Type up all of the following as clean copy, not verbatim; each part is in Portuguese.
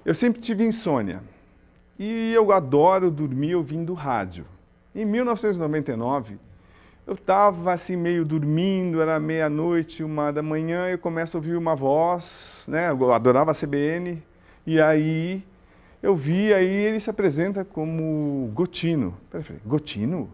Eu sempre tive insônia e eu adoro dormir ouvindo rádio. Em 1999, eu estava assim meio dormindo, era meia-noite, 1h da manhã, eu começo a ouvir uma voz, né? Eu adorava a CBN, e aí eu vi, aí ele se apresenta como Gotino. Eu falei, Gotino?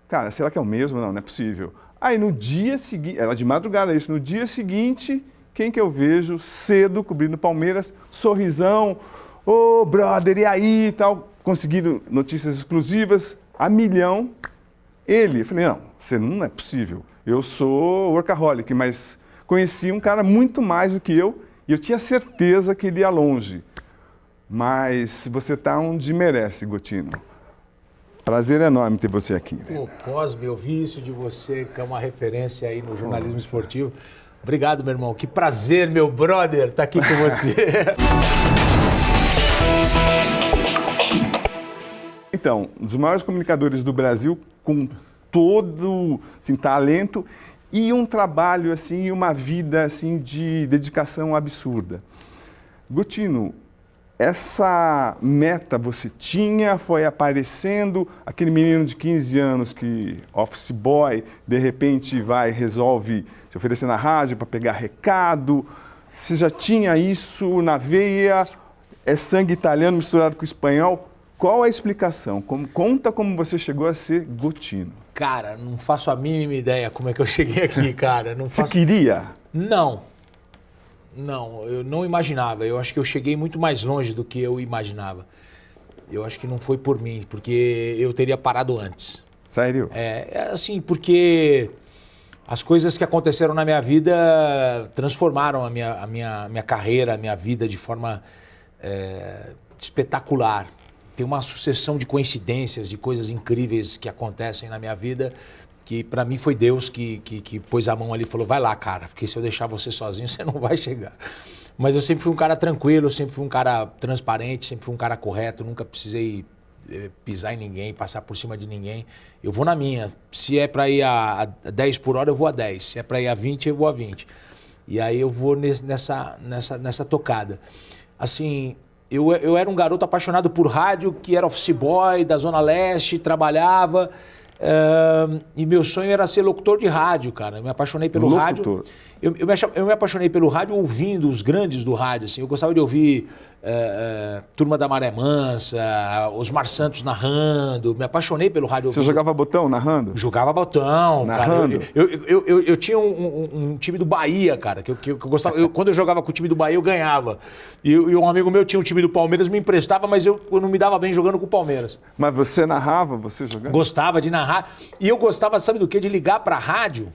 Cara, será que é o mesmo? Não, não é possível. Aí no dia seguinte, era de madrugada isso, no dia seguinte, quem que eu vejo cedo cobrindo Palmeiras, sorrisão, ô brother, e aí e tal, conseguindo notícias exclusivas, a milhão. Ele, eu falei, não, você não é possível. Eu sou workaholic, mas conheci um cara muito mais do que eu e eu tinha certeza que ele ia longe. Mas você está onde merece, Gotino. Prazer enorme ter você aqui. Pô, Cosme, eu vi isso de você, que é uma referência aí no jornalismo esportivo. Obrigado, meu irmão. Que prazer, meu brother, estar aqui com você. Então, um dos maiores comunicadores do Brasil, com todo assim, talento e um trabalho assim, uma vida assim, de dedicação absurda. Gotino, essa meta você tinha, foi aparecendo, aquele menino de 15 anos que, office boy, de repente resolve se oferecer na rádio para pegar recado. Você já tinha isso na veia, é sangue italiano misturado com espanhol. Qual a explicação? Conta como você chegou a ser Gotino. Cara, não faço a mínima ideia como é que eu cheguei aqui, cara. Você queria? Não. Não, eu não imaginava. Eu acho que eu cheguei muito mais longe do que eu imaginava. Eu acho que não foi por mim, porque eu teria parado antes. Sério? É assim, porque as coisas que aconteceram na minha vida transformaram a minha carreira, a minha vida de forma espetacular. Tem uma sucessão de coincidências, de coisas incríveis que acontecem na minha vida, que para mim foi Deus que pôs a mão ali e falou, vai lá, cara, porque se eu deixar você sozinho, você não vai chegar. Mas eu sempre fui um cara tranquilo, eu sempre fui um cara transparente, sempre fui um cara correto, nunca precisei pisar em ninguém, passar por cima de ninguém. Eu vou na minha. Se é para ir a 10 por hora, eu vou a 10. Se é para ir a 20, eu vou a 20. E aí eu vou nessa tocada. Assim... Eu era um garoto apaixonado por rádio, que era office boy da Zona Leste, trabalhava, e meu sonho era ser locutor de rádio, cara. Eu me apaixonei pelo rádio. Eu me apaixonei pelo rádio ouvindo os grandes do rádio, assim. Eu gostava de ouvir Turma da Maré Mansa, Osmar Santos narrando. Me apaixonei pelo rádio. Você jogava botão narrando? Jogava botão, narrando. Cara. Eu tinha um time do Bahia, cara, que eu gostava. Quando eu jogava com o time do Bahia, eu ganhava. E um amigo meu tinha um time do Palmeiras, me emprestava, mas eu não me dava bem jogando com o Palmeiras. Mas você narrava, você jogando? Gostava de narrar. E eu gostava, sabe do quê? De ligar pra rádio,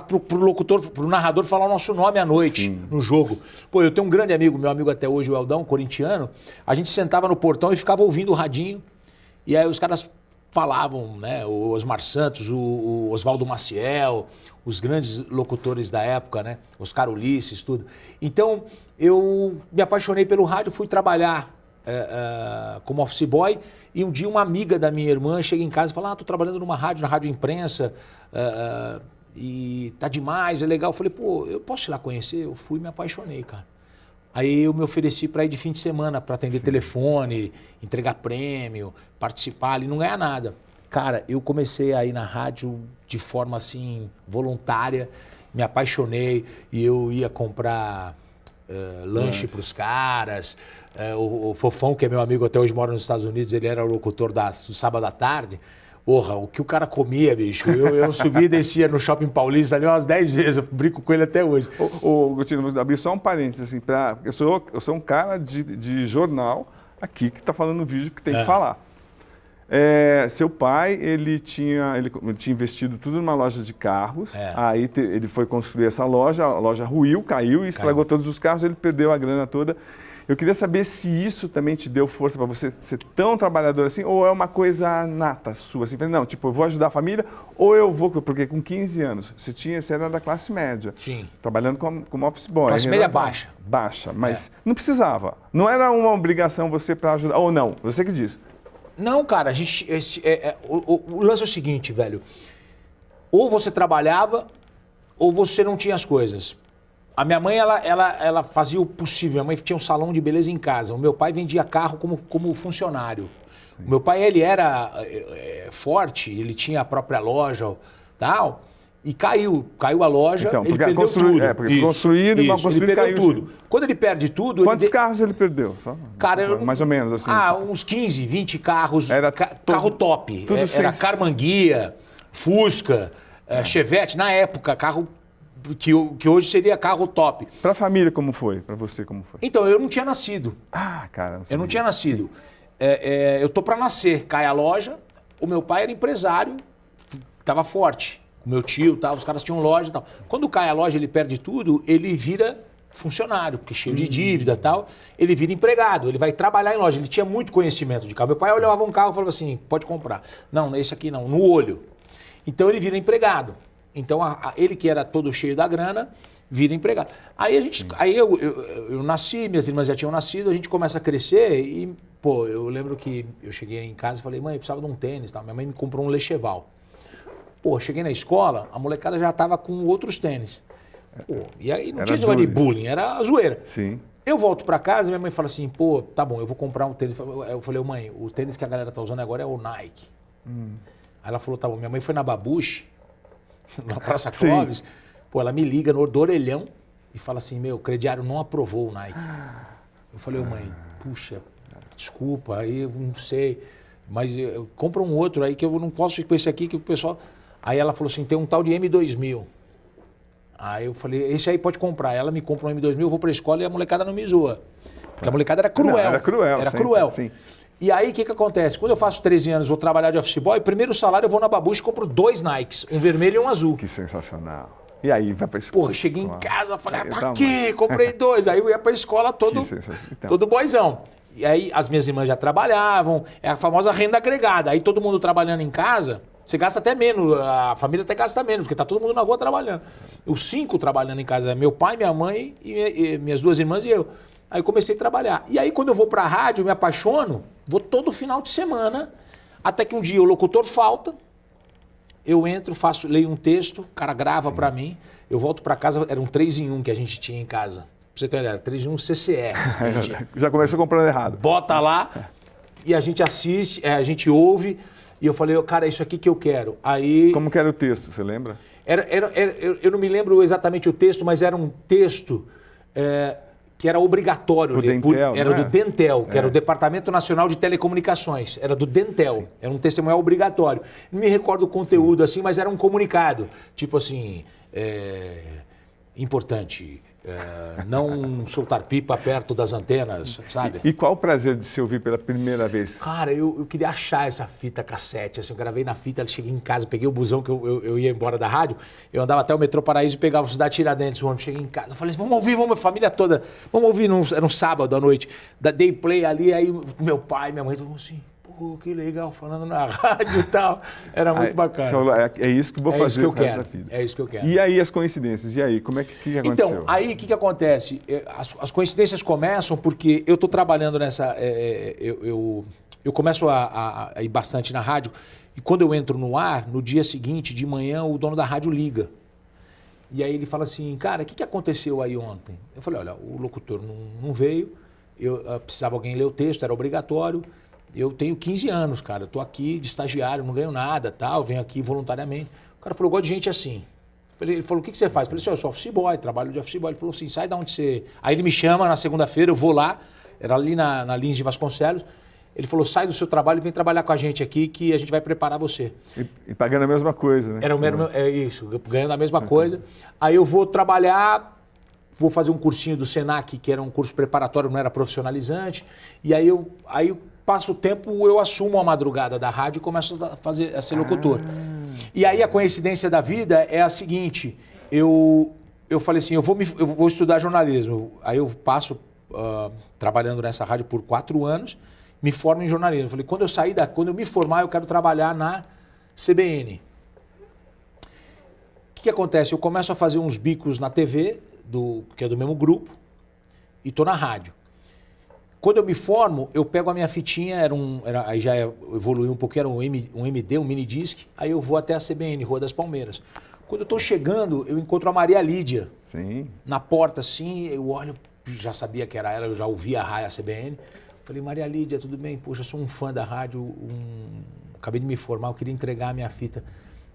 pro locutor, pro narrador falar o nosso nome à noite. Sim. No jogo. Pô, eu tenho um grande amigo, meu amigo até hoje, o Eldão, corintiano. A gente sentava no portão e ficava ouvindo o radinho. E aí os caras falavam, né? O Osmar Santos, o Oswaldo Maciel, os grandes locutores da época, né? Oscar Ulisses, tudo. Então, eu me apaixonei pelo rádio, fui trabalhar como office boy. E um dia uma amiga da minha irmã chega em casa e fala, tô trabalhando numa rádio, na Rádio Imprensa, e tá demais, é legal. Eu falei, pô, eu posso ir lá conhecer? Eu fui e me apaixonei, cara. Aí eu me ofereci para ir de fim de semana, para atender telefone, entregar prêmio, participar ali, não ganhar nada. Cara, eu comecei a ir na rádio de forma assim, voluntária, me apaixonei e eu ia comprar lanche para os caras. O Fofão, que é meu amigo até hoje, mora nos Estados Unidos, ele era o locutor do sábado à tarde. Porra, o que o cara comia, bicho. Eu subia e descia no Shopping Paulista ali umas 10 vezes, eu brinco com ele até hoje. Gotino, vou abrir só um parênteses, assim, eu sou um cara de jornal aqui que está falando no vídeo que tem que falar. Seu pai, ele tinha investido tudo numa loja de carros, aí ele foi construir essa loja, a loja ruiu, caiu e estragou todos os carros, ele perdeu a grana toda. Eu queria saber se isso também te deu força para você ser tão trabalhador assim, ou é uma coisa nata sua, assim, não, tipo, eu vou ajudar a família, ou eu vou, porque com 15 anos, você era da classe média. Sim. Trabalhando como office boy. Classe média baixa. Baixa, mas não precisava. Não era uma obrigação você para ajudar, ou não, você que diz. Não, cara, o lance é o seguinte, velho, ou você trabalhava, ou você não tinha as coisas. A minha mãe, ela fazia o possível. Minha mãe tinha um salão de beleza em casa. O meu pai vendia carro como funcionário. Sim. O meu pai, ele era forte, ele tinha a própria loja, tal, e caiu a loja, então, ele perdeu tudo. Porque foi construído, mas construído, ele perdeu caiu. tudo. Quando ele perde tudo... Quantos carros ele perdeu? Só, cara, mais ou menos assim. Uns 15, 20 carros, era carro top. Era Carmanguia, Fusca, Chevette, na época, carro... Que hoje seria carro top. Para a família, como foi? Para você, como foi? Então, eu não tinha nascido. Cara. Eu não tinha nascido. Eu tô para nascer. Cai a loja. O meu pai era empresário, tava forte. O meu tio, tal, os caras tinham loja e tal. Quando cai a loja, ele perde tudo, ele vira funcionário, porque cheio de dívida e tal. Ele vira empregado, ele vai trabalhar em loja. Ele tinha muito conhecimento de carro. Meu pai olhava um carro e falava assim, pode comprar. Não, esse aqui não, no olho. Então, ele vira empregado. Então, ele que era todo cheio da grana, vira empregado. Aí eu nasci, minhas irmãs já tinham nascido, a gente começa a crescer e, pô, eu lembro que eu cheguei em casa e falei, mãe, eu precisava de um tênis, tá? Minha mãe me comprou um Lecheval. Pô, cheguei na escola, a molecada já tava com outros tênis. Pô, e aí não tinha negócio de bullying, era zoeira. Sim. Eu volto pra casa e minha mãe fala assim, pô, tá bom, eu vou comprar um tênis. Eu falei, mãe, o tênis que a galera tá usando agora é o Nike. Aí ela falou, tá bom, minha mãe foi na Babuche, na Praça Clóvis, pô, ela me liga no orelhão e fala assim, meu, o crediário não aprovou o Nike. Eu falei, mãe, puxa, desculpa, aí eu não sei, mas compra um outro aí que eu não posso ir com esse aqui que o pessoal... Aí ela falou assim, tem um tal de M2000. Aí eu falei, esse aí pode comprar. Ela me compra um M2000, eu vou pra escola e a molecada não me zoa. Porque a molecada era cruel. Era cruel. Era cruel. Sim. E aí, o que acontece? Quando eu faço 13 anos, vou trabalhar de office boy, primeiro salário eu vou na Babuche e compro 2 Nikes, um vermelho e um azul. Que sensacional. E aí, vai pra escola? Porra, cheguei em casa, falei, tá aqui, comprei 2. Aí eu ia pra escola todo boizão. E aí, as minhas irmãs já trabalhavam, é a famosa renda agregada. Aí todo mundo trabalhando em casa, você gasta até menos, a família até gasta menos, porque tá todo mundo na rua trabalhando. Os 5 trabalhando em casa, meu pai, minha mãe e minhas 2 irmãs e eu. Aí eu comecei a trabalhar. E aí, quando eu vou pra rádio, eu me apaixono, vou todo final de semana, até que um dia o locutor falta, eu entro, leio um texto, o cara grava pra mim, eu volto pra casa, era um 3 em 1 que a gente tinha em casa. Pra você ter uma ideia, 3 em 1 CCR. Já começou comprando errado. Bota lá e a gente assiste, a gente ouve, e eu falei, cara, é isso aqui que eu quero. Aí... Como que era o texto, você lembra? Eu não me lembro exatamente o texto, mas era um texto... que era obrigatório ler. Era do Dentel, que era o Departamento Nacional de Telecomunicações. Era do Dentel. Era um testemunhal obrigatório. Não me recordo o conteúdo assim, mas era um comunicado. Tipo assim, importante, não soltar pipa perto das antenas, sabe? E qual o prazer de se ouvir pela primeira vez? Cara, eu queria achar essa fita cassete. Assim, eu gravei na fita, cheguei em casa, peguei o busão que eu ia embora da rádio, eu andava até o metrô Paraíso e pegava a Cidade Tiradentes, onde cheguei em casa. Eu falei assim, vamos ouvir, a família toda, vamos ouvir, era um sábado à noite. Dei play ali, aí meu pai, minha mãe, todo mundo assim, pô, que legal, falando na rádio e tal. Era muito bacana. É isso que vou fazer o resto da vida. É isso que eu quero. E aí as coincidências? E aí, como é que aconteceu? Então, aí o que acontece? As coincidências começam porque eu estou trabalhando nessa... Eu começo a ir bastante na rádio e quando eu entro no ar, no dia seguinte, de manhã, o dono da rádio liga. E aí ele fala assim, cara, o que aconteceu aí ontem? Eu falei, olha, o locutor não veio, eu precisava alguém ler o texto, era obrigatório. Eu tenho 15 anos, cara, eu tô aqui de estagiário, não ganho nada, tal, venho aqui voluntariamente. O cara falou, eu gosto de gente assim. Ele falou, o que você faz? Eu falei assim, eu sou office boy, trabalho de office boy. Ele falou assim, sai da onde você... Aí ele me chama na segunda-feira, eu vou lá, era ali na Lins de Vasconcelos. Ele falou, sai do seu trabalho e vem trabalhar com a gente aqui que a gente vai preparar você. E pagando a mesma coisa, né? Isso, ganhando a mesma coisa. Aí eu vou trabalhar, vou fazer um cursinho do Senac, que era um curso preparatório, não era profissionalizante. E aí passa o tempo, eu assumo a madrugada da rádio e começo a ser locutor. E aí a coincidência da vida é a seguinte, eu falei assim, eu vou estudar jornalismo. Aí eu passo trabalhando nessa rádio por 4 anos, me formo em jornalismo. Eu falei, quando eu me formar, eu quero trabalhar na CBN. O que acontece? Eu começo a fazer uns bicos na TV, que é do mesmo grupo, e estou na rádio. Quando eu me formo, eu pego a minha fitinha, aí já evoluiu um pouquinho, era um MD, um mini disc, aí eu vou até a CBN, Rua das Palmeiras. Quando eu estou chegando, eu encontro a Maria Lídia, Sim. Na porta, assim, eu olho, já sabia que era ela, eu já ouvia a rádio, a CBN. Falei, Maria Lídia, tudo bem? Poxa, eu sou um fã da rádio, acabei de me formar, eu queria entregar a minha fita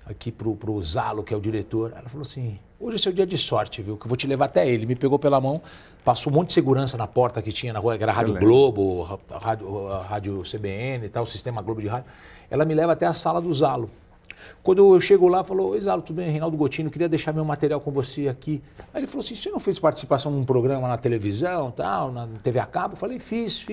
aqui pro Zalo, que é o diretor. Ela falou assim, hoje é seu dia de sorte, viu? Que eu vou te levar até ele. Me pegou pela mão, passou um monte de segurança na porta que tinha na rua, que era a Rádio Globo, a Rádio CBN e tal, o Sistema Globo de Rádio. Ela me leva até a sala do Zalo. Quando eu chego lá, falou, oi Zalo, tudo bem? Reinaldo Gotino, queria deixar meu material com você aqui. Aí ele falou assim, você não fez participação num programa na televisão, tal, na TV a cabo? Eu falei, fiz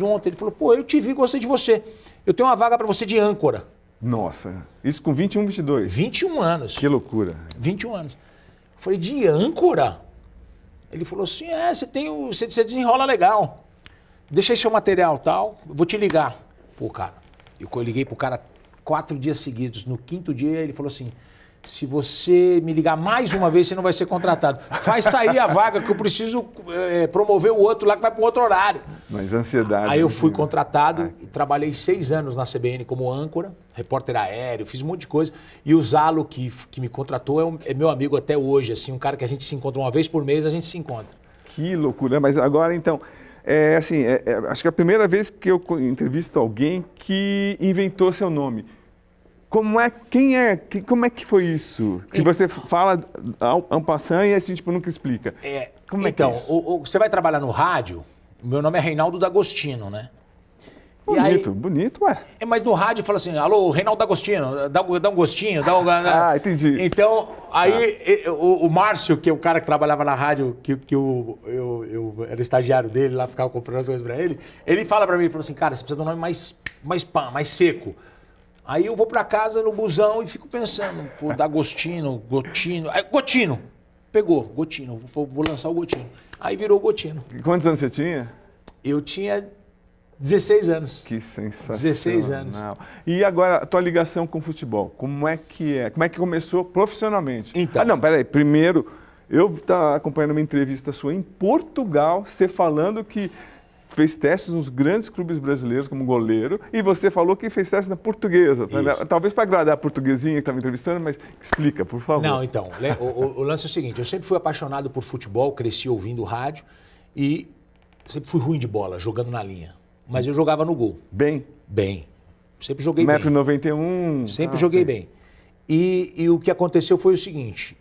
ontem. Ele falou, pô, eu te vi, gostei de você. Eu tenho uma vaga para você de âncora. Nossa, isso com 21, 22? 21 anos. Que loucura. 21 anos. Eu falei, de âncora? Ele falou assim, você desenrola legal. Deixa aí seu material, tal, eu vou te ligar. Pô, cara, eu liguei pro cara 4 dias seguidos. No 5º dia, ele falou assim, se você me ligar mais uma vez, você não vai ser contratado. Faz sair a vaga, que eu preciso promover o outro lá, que vai para outro horário. Mas ansiedade. Aí eu fui contratado, e trabalhei 6 anos na CBN como âncora, repórter aéreo, fiz um monte de coisa. E o Zalo, que me contratou, é meu amigo até hoje, assim, um cara que a gente se encontra uma vez por mês, a gente se encontra. Que loucura. Mas agora, então, acho que é a primeira vez que eu entrevisto alguém que inventou seu nome. Como é que foi isso? Que você fala en passant e assim, tipo, nunca explica. Como é que é isso? Você vai trabalhar no rádio, meu nome é Reinaldo D'Agostino, né? Bonito, ué. Mas no rádio fala assim, alô, Reinaldo D'Agostino, dá um gostinho, entendi. Então, aí o Márcio, que é o cara que trabalhava na rádio, que eu era estagiário dele, lá ficava comprando as coisas pra ele fala pra mim, ele falou assim, cara, você precisa de um nome mais seco. Aí eu vou pra casa no busão e fico pensando, pô, D'Agostino, Gotino. Aí, Gotino. Pegou, Gotino. Vou lançar o Gotino. Aí virou Gotino. E quantos anos você tinha? Eu tinha 16 anos. Que sensacional. 16 anos. E agora, a tua ligação com o futebol, como é que começou profissionalmente? Então. Peraí, primeiro, eu estava acompanhando uma entrevista sua em Portugal, você falando que fez testes nos grandes clubes brasileiros como goleiro, e você falou que fez testes na Portuguesa. Talvez para agradar a portuguesinha que estava entrevistando, mas explica, por favor. Não, então, o lance é o seguinte, eu sempre fui apaixonado por futebol, cresci ouvindo rádio e sempre fui ruim de bola, jogando na linha. Mas eu jogava no gol. Bem? Bem. Sempre joguei bem. 1,91 m. Sempre joguei bem. E o que aconteceu foi o seguinte,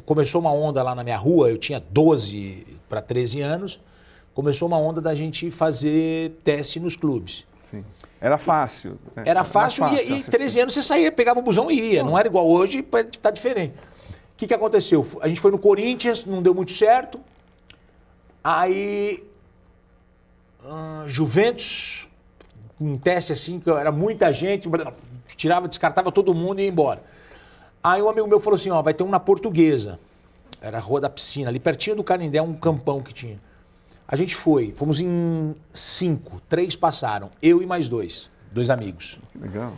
começou uma onda lá na minha rua, eu tinha 12 para 13 anos, começou uma onda da gente fazer teste nos clubes. Sim. Era fácil. Né? Era fácil e 13 anos você saía, pegava o busão e ia. Não era igual hoje, tá diferente. O que aconteceu? A gente foi no Corinthians, não deu muito certo. Aí, Juventus, um teste assim, que era muita gente, descartava todo mundo e ia embora. Aí um amigo meu falou assim, vai ter um na Portuguesa. Era a Rua da Piscina, ali pertinho do Canindé, um campão que tinha. A gente fomos em 5, 3 passaram, eu e mais 2 amigos. Que legal.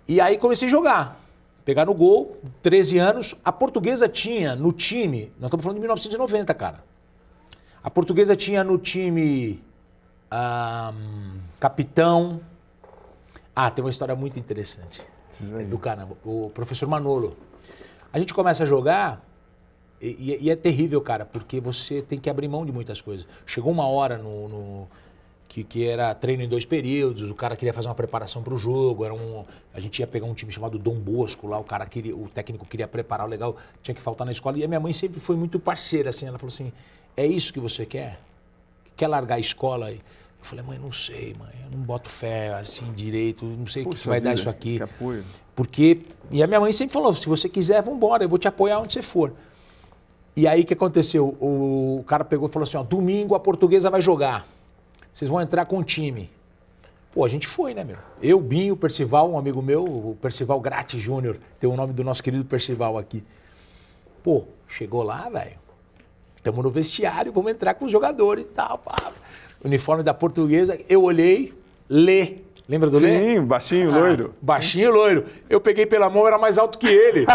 E aí comecei a jogar, pegar no gol, 13 anos. A Portuguesa tinha no time, nós estamos falando de 1990, cara. A Portuguesa tinha no time capitão. Tem uma história muito interessante do caramba, o professor Manolo. A gente começa a jogar. E é terrível, cara, porque você tem que abrir mão de muitas coisas. Chegou uma hora que era treino em 2 períodos, o cara queria fazer uma preparação para o jogo, a gente ia pegar um time chamado Dom Bosco lá, o técnico queria preparar o legal, tinha que faltar na escola. E a minha mãe sempre foi muito parceira, assim, ela falou assim, é isso que você quer? Quer largar a escola? Eu falei, mãe, não sei, mãe, eu não boto fé assim direito, não sei o que vai dar isso aqui. Que apoio. E a minha mãe sempre falou, se você quiser, vamos embora, eu vou te apoiar onde você for. E aí o que aconteceu? O cara pegou e falou assim, domingo a Portuguesa vai jogar. Vocês vão entrar com o time. Pô, a gente foi, né, meu? Eu, Binho, Percival, um amigo meu, o Percival Gratti Júnior, tem o nome do nosso querido Percival aqui. Pô, chegou lá, velho. Estamos no vestiário, vamos entrar com os jogadores e tal. Pá. Uniforme da Portuguesa, eu olhei, Lê. Lembra do Lê? Sim, baixinho, loiro. Baixinho, loiro. Eu peguei pela mão, era mais alto que ele.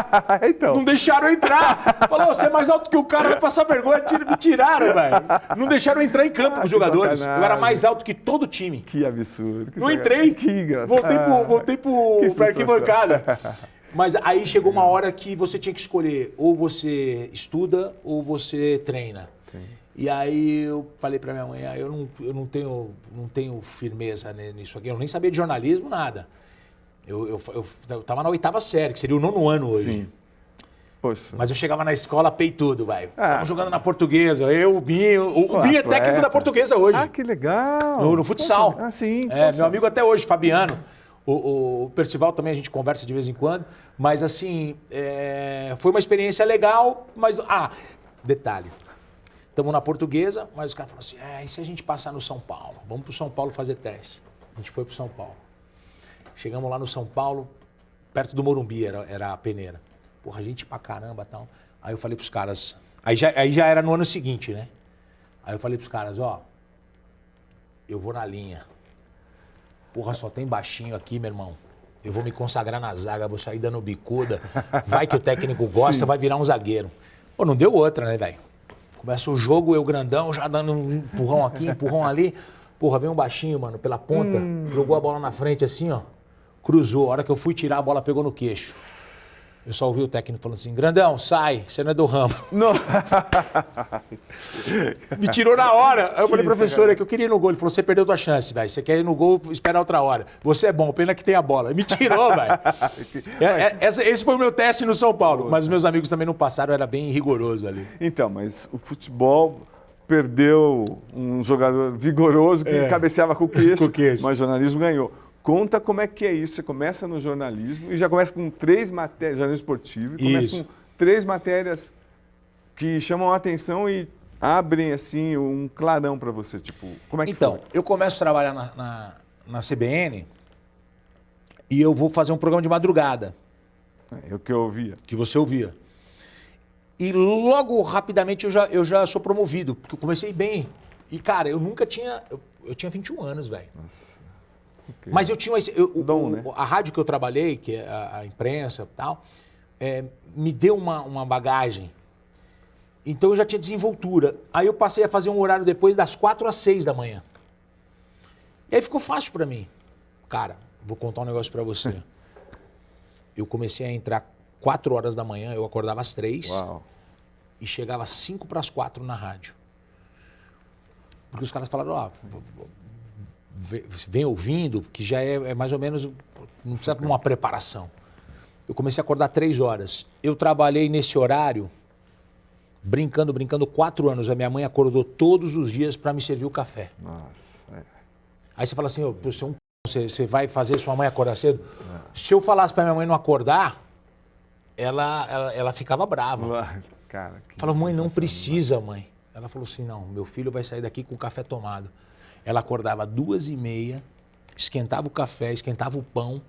Então. Não deixaram eu entrar. Falou, você é mais alto que o cara, vai passar vergonha. Me tiraram, velho. Não deixaram eu entrar em campo com os jogadores. Sacanagem. Eu era mais alto que todo o time. Que absurdo. Não entrei. Que engraçado. Voltei pra arquibancada. Mas aí chegou uma hora que você tinha que escolher, ou você estuda ou você treina. Sim. E aí eu falei pra minha mãe, eu não tenho firmeza nisso aqui, eu nem sabia de jornalismo, nada. Eu tava na 8ª série, que seria o 9º ano hoje. Sim. Poxa. Mas eu chegava na escola peitudo, velho. Tava jogando na Portuguesa, o Binho. O Binho é técnico da Portuguesa hoje. Ah, que legal. No futsal. Poxa. Ah, sim. Meu amigo até hoje, Fabiano. O Percival também a gente conversa de vez em quando. Mas assim, foi uma experiência legal, mas... detalhe. Estamos na Portuguesa, mas os caras falaram assim, e se a gente passar no São Paulo? Vamos pro São Paulo fazer teste. A gente foi pro São Paulo. Chegamos lá no São Paulo, perto do Morumbi, era a peneira. Porra, gente pra caramba e tal. Aí eu falei pros caras... Aí já era no ano seguinte, né? Aí eu falei pros caras, eu vou na linha. Porra, só tem baixinho aqui, meu irmão. Eu vou me consagrar na zaga, vou sair dando bicuda. Vai que o técnico gosta, vai virar um zagueiro. Pô, não deu outra, né, velho? Começa o jogo, eu grandão, já dando um empurrão aqui, empurrão ali. Porra, vem um baixinho, mano, pela ponta. Jogou a bola na frente assim, ó. Cruzou. A hora que eu fui tirar, a bola pegou no queixo. Eu só ouvi o técnico falando assim, grandão, sai, você não é do ramo. Me tirou na hora. Aí eu falei, professor, é que eu queria ir no gol. Ele falou, você perdeu tua chance, velho. Você quer ir no gol, esperar outra hora. Você é bom, pena que tem a bola. Me tirou, velho. Esse foi o meu teste no São Paulo. Mas os meus amigos também não passaram, era bem rigoroso ali. Então, mas o futebol perdeu um jogador vigoroso que cabeceava com o queixo, mas o jornalismo ganhou. Conta como é que é isso. Você começa no jornalismo e já começa com 3 matérias, jornalismo esportivo, e começa com 3 matérias que chamam a atenção e abrem assim um clarão para você. Tipo, como é que foi? Eu começo a trabalhar na CBN e eu vou fazer um programa de madrugada. É o que eu ouvia. Que você ouvia. E logo, rapidamente, eu já sou promovido, porque eu comecei bem. E, cara, eu nunca tinha... Eu tinha 21 anos, velho. Okay. Mas eu tinha... né? A rádio que eu trabalhei, que é a imprensa e tal, me deu uma bagagem. Então eu já tinha desenvoltura. Aí eu passei a fazer um horário depois das 4 às 6 da manhã. E aí ficou fácil pra mim. Cara, vou contar um negócio pra você. Eu comecei a entrar 4 horas da manhã, eu acordava às 3. Uau. E chegava às 5 para as 4 na rádio. Porque os caras falaram, vem ouvindo, que já é mais ou menos, não precisa de uma preparação. Eu comecei a acordar 3 horas. Eu trabalhei nesse horário, brincando 4 anos. A minha mãe acordou todos os dias para me servir o café. Nossa. Aí você fala assim, você vai fazer sua mãe acordar cedo? Se eu falasse para minha mãe não acordar, ela ficava brava. Cara, falou, mãe, não precisa, mãe. Ela falou assim, não, meu filho vai sair daqui com o café tomado. Ela acordava 2h30, esquentava o café, esquentava o pão,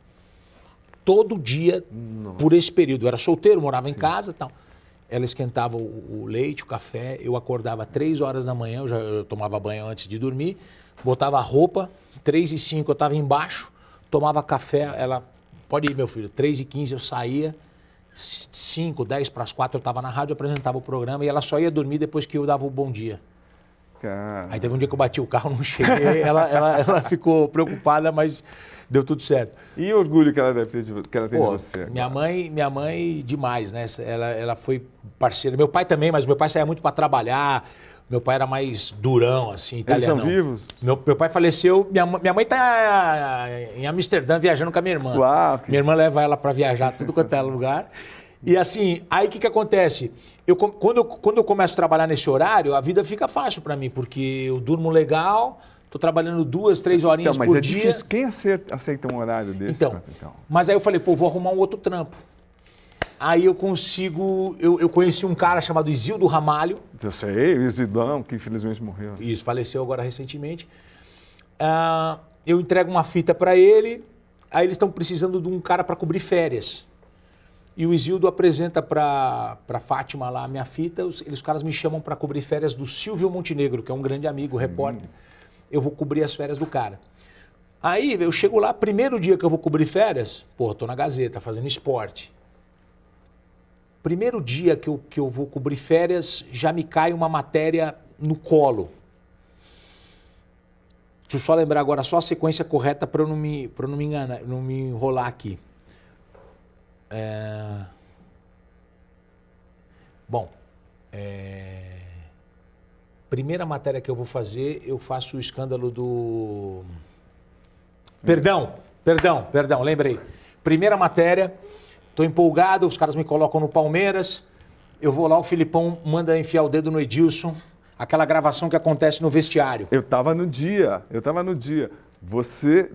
todo dia. Nossa. Por esse período. Eu era solteiro, morava em casa e tal. Ela esquentava o leite, o café, eu acordava 3 horas da manhã, eu tomava banho antes de dormir, botava a roupa, 3h05 eu estava embaixo, tomava café, ela, pode ir meu filho, 3h15 eu saía, 5, 10 para as 4 eu estava na rádio, apresentava o programa e ela só ia dormir depois que eu dava o bom dia. Cara. Aí teve um dia que eu bati o carro, não cheguei, ela ficou preocupada, mas deu tudo certo. E o orgulho que ela deve ter de você? Minha mãe demais, né? Ela foi parceira. Meu pai também, mas meu pai saía muito para trabalhar. Meu pai era mais durão, assim, italiano. Eles são vivos? Meu pai faleceu. Minha mãe tá em Amsterdã viajando com a minha irmã. Uau, minha irmã leva ela para viajar tudo quanto é lugar. E assim, aí o que acontece? Quando eu começo a trabalhar nesse horário, a vida fica fácil para mim, porque eu durmo legal, tô trabalhando 2, 3 horinhas por dia. Difícil. Quem aceita um horário desse? Então, mas aí eu falei, vou arrumar um outro trampo. Aí eu conheci um cara chamado Isildo Ramalho. Eu sei, o Isildão, que infelizmente morreu. Isso, faleceu agora recentemente. Eu entrego uma fita para ele, aí eles estão precisando de um cara para cobrir férias. E o Isildo apresenta para Fátima lá a minha fita, os caras me chamam para cobrir férias do Silvio Montenegro, que é um grande amigo, repórter. Eu vou cobrir as férias do cara. Aí eu chego lá, primeiro dia que eu vou cobrir férias, tô na Gazeta, fazendo esporte. Primeiro dia que eu vou cobrir férias, já me cai uma matéria no colo. Deixa eu só lembrar agora só a sequência correta para eu não me enganar, não me enrolar aqui. Bom, primeira matéria que eu vou fazer, eu faço o escândalo do... Perdão, lembrei. Primeira matéria, tô empolgado, os caras me colocam no Palmeiras, eu vou lá, o Filipão manda enfiar o dedo no Edilson, aquela gravação que acontece no vestiário. Eu tava no dia. Você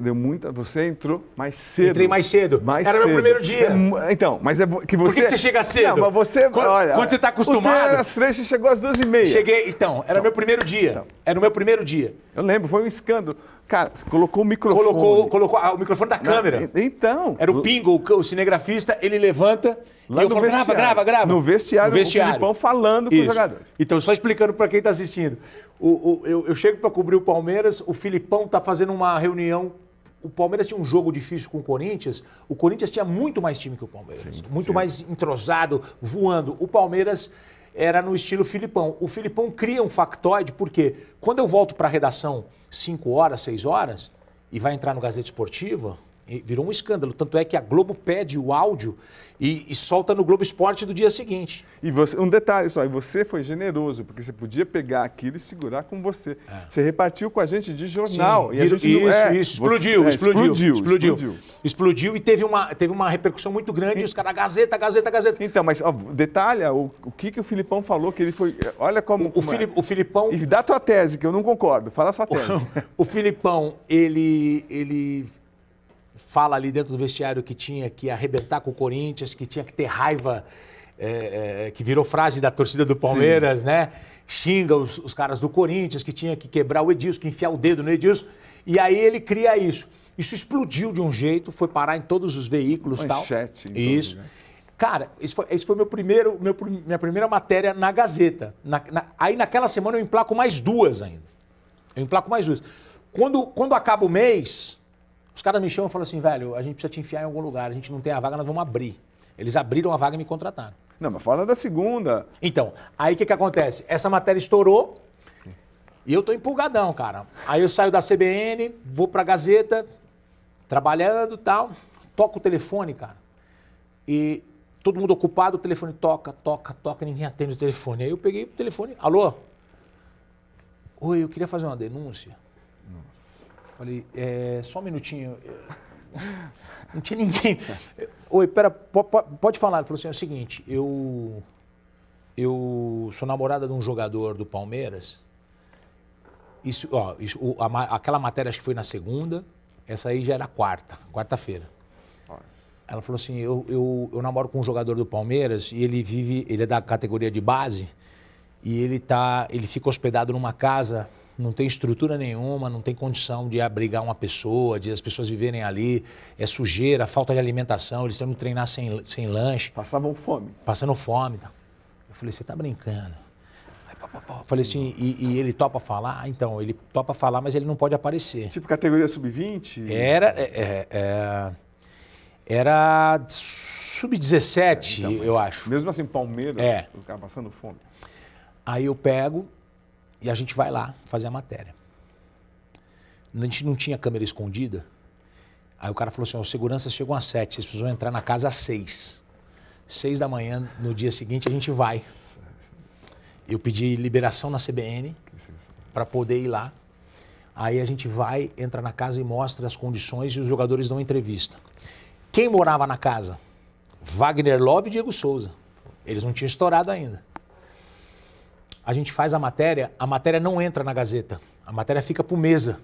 entrou mais cedo. Entrei mais cedo. Era meu primeiro dia. Então, mas é que você... Por que você chega cedo? Não, mas você... Quando você tá acostumado... Era às 3, você chegou às 2h30. Cheguei, então, era meu primeiro dia. Então. Era o meu primeiro dia. Eu lembro, foi um escândalo. Cara, você colocou o microfone. Colocou o microfone da câmera. Então. Era o Pingo, o cinegrafista, ele levanta Lá e eu falo, grava. No vestiário, o Filipão falando com os jogadores. Então, só explicando para quem tá assistindo. Eu chego para cobrir o Palmeiras, o Filipão tá fazendo uma reunião. O Palmeiras tinha um jogo difícil com o Corinthians. O Corinthians tinha muito mais time que o Palmeiras. Muito mais entrosado, voando. O Palmeiras era no estilo Filipão. O Filipão cria um factoide, porque quando eu volto para a redação 5 horas, 6 horas, e vai entrar no Gazeta Esportiva, virou um escândalo. Tanto é que a Globo pede o áudio e solta no Globo Esporte do dia seguinte. E você, um detalhe só, e você foi generoso, porque você podia pegar aquilo e segurar com você. Você repartiu com a gente de jornal. Sim, e a gente explodiu e teve uma repercussão muito grande. E os caras, Gazeta. Então, mas ó, detalha o que o Filipão falou, que ele foi... Olha como... O Filipão... E dá tua tese, que eu não concordo. Fala a sua tese. O Filipão, ele fala ali dentro do vestiário que tinha que arrebentar com o Corinthians, que tinha que ter raiva, que virou frase da torcida do Palmeiras, né? Xinga os caras do Corinthians, que tinha que quebrar o Edilson, que enfiar o dedo no Edilson. E aí ele cria isso. Isso explodiu de um jeito, foi parar em todos os veículos e tal. Isso. Todos, né? Cara, esse foi minha primeira matéria na Gazeta. Aí naquela semana eu emplaco mais 2 ainda. Quando acaba o mês... Os caras me chamam e falam assim, velho, a gente precisa te enfiar em algum lugar, a gente não tem a vaga, nós vamos abrir. Eles abriram a vaga e me contrataram. Não, mas fala da segunda. Então, aí o que acontece? Essa matéria estourou e eu tô empolgadão, cara. Aí eu saio da CBN, vou pra Gazeta, trabalhando e tal, toco o telefone, cara. E todo mundo ocupado, o telefone toca, ninguém atende o telefone. Aí eu peguei o telefone, alô? Oi, eu queria fazer uma denúncia. Falei, só um minutinho. Não tinha ninguém. Oi, pera, pode falar. Ele falou assim, é o seguinte, eu sou namorada de um jogador do Palmeiras. Aquela matéria acho que foi na segunda, essa aí já era quarta-feira. Ela falou assim, eu namoro com um jogador do Palmeiras e ele é da categoria de base e ele fica hospedado numa casa... Não tem estrutura nenhuma, não tem condição de abrigar uma pessoa, de as pessoas viverem ali. É sujeira, falta de alimentação, eles têm que treinar sem lanche. Passando fome. Tá? Eu falei, você tá brincando? Eu falei assim, e ele topa falar? Então, ele topa falar, mas ele não pode aparecer. Tipo categoria sub-20? Era sub-17, eu acho. Mesmo assim, Palmeiras, o cara passando fome. Aí eu pego... E a gente vai lá fazer a matéria. A gente não tinha câmera escondida. Aí o cara falou assim, os seguranças chegam às 7, vocês precisam entrar na casa às 6. 6 da manhã, no dia seguinte, a gente vai. Eu pedi liberação na CBN para poder ir lá. Aí a gente vai, entra na casa e mostra as condições e os jogadores dão entrevista. Quem morava na casa? Wagner Love e Diego Souza. Eles não tinham estourado ainda. A gente faz a matéria não entra na Gazeta. A matéria fica pro Mesa.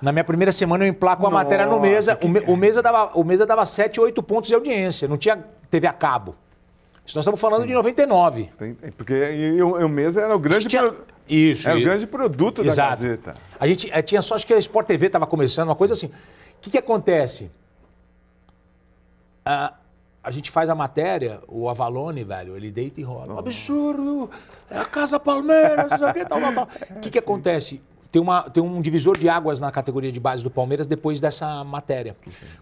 Na minha primeira semana eu emplaco a matéria no Mesa. O Mesa dava 7, 8 pontos de audiência. Não tinha TV a cabo. Isso nós estamos falando de 99. Porque o Mesa era o grande produto. Isso. Era o grande produto da Gazeta. A gente tinha só, acho que a Sport TV estava começando, uma coisa assim. O que acontece? A gente faz a matéria, o Avalone, velho, ele deita e rola. Absurdo! É a Casa Palmeiras, não sei o que, tal. O que acontece? Tem um divisor de águas na categoria de base do Palmeiras depois dessa matéria.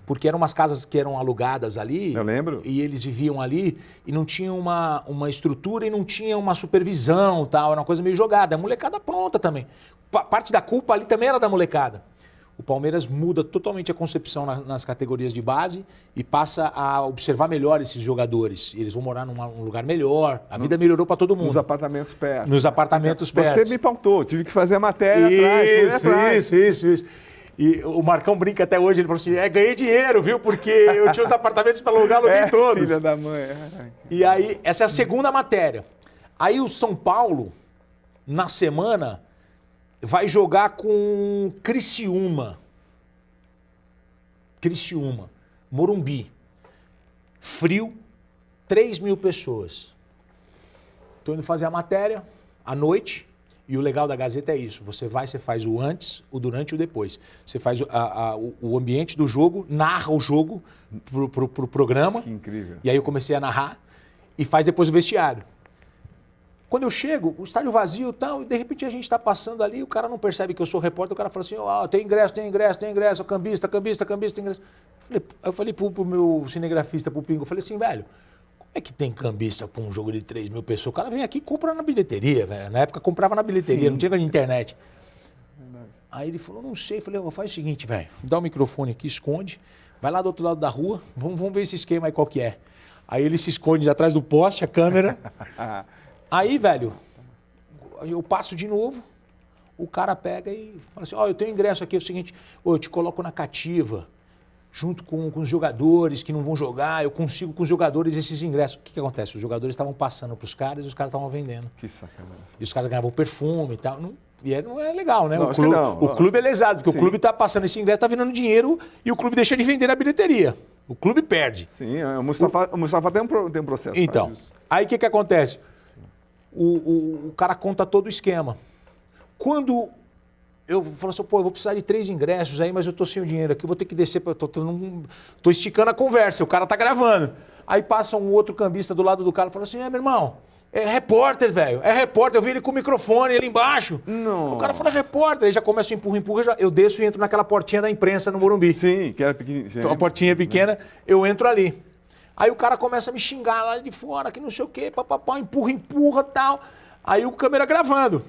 Porque eram umas casas que eram alugadas ali. Eu lembro. E eles viviam ali e não tinha uma estrutura e não tinha uma supervisão, tal. Era uma coisa meio jogada. A molecada pronta também. Parte da culpa ali também era da molecada. o Palmeiras muda totalmente a concepção nas categorias de base e passa a observar melhor esses jogadores. Eles vão morar num lugar melhor, a vida melhorou para todo mundo. Nos apartamentos perto. Nos apartamentos perto. Você me pautou, tive que fazer a matéria atrás. Isso. E o Marcão brinca até hoje, ele falou assim, ganhei dinheiro, viu? Porque eu tinha os apartamentos para alugar, aluguei todos. Filha da mãe. E aí, essa é a segunda matéria. Aí o São Paulo, na semana, vai jogar com Criciúma. Morumbi. Frio, 3.000 pessoas. Estou indo fazer a matéria à noite. E o legal da Gazeta é isso. Você faz o antes, o durante e o depois. Você faz o ambiente do jogo, narra o jogo pro programa. Que incrível. E aí eu comecei a narrar e faz depois o vestiário. Quando eu chego, o estádio vazio e tal, e de repente a gente está passando ali, o cara não percebe que eu sou repórter, o cara fala assim, tem ingresso, cambista, tem ingresso. Eu falei pro meu cinegrafista, pro Pingo, eu falei assim, velho, como é que tem cambista para um jogo de 3.000 pessoas? O cara vem aqui e compra na bilheteria, velho. Na época comprava na bilheteria, não tinha na internet. Verdade. Aí ele falou, não sei. Eu falei, faz o seguinte, velho, dá o microfone aqui, esconde, vai lá do outro lado da rua, vamos ver esse esquema aí qual que é. Aí ele se esconde atrás do poste, a câmera. Aí, velho, eu passo de novo, o cara pega e fala assim, eu tenho ingresso aqui, é o seguinte, eu te coloco na cativa, junto com os jogadores que não vão jogar, eu consigo com os jogadores esses ingressos. O que acontece? Os jogadores estavam passando para os caras e os caras estavam vendendo. Que sacanagem. E os caras ganhavam perfume e tal. E não é legal, né? Não, o clube é lesado, porque o clube está passando esse ingresso, está virando dinheiro e o clube deixa de vender na bilheteria. O clube perde. Sim, o Mustafa tem um processo. Então, aí o que acontece? O cara conta todo o esquema. Quando eu falo assim, eu vou precisar de 3 ingressos aí, mas eu tô sem o dinheiro aqui, eu vou ter que descer, tô esticando a conversa, o cara tá gravando. Aí passa um outro cambista do lado do cara e fala assim, meu irmão, é repórter, velho, eu vi ele com o microfone ali embaixo. Não. O cara fala, repórter, aí já começa o empurra, eu desço e entro naquela portinha da imprensa no Morumbi. Sim, que era pequenininha. Então, a portinha pequena, eu entro ali. Aí o cara começa a me xingar lá de fora, que não sei o quê, papapá, empurra e tal. Aí o câmera gravando.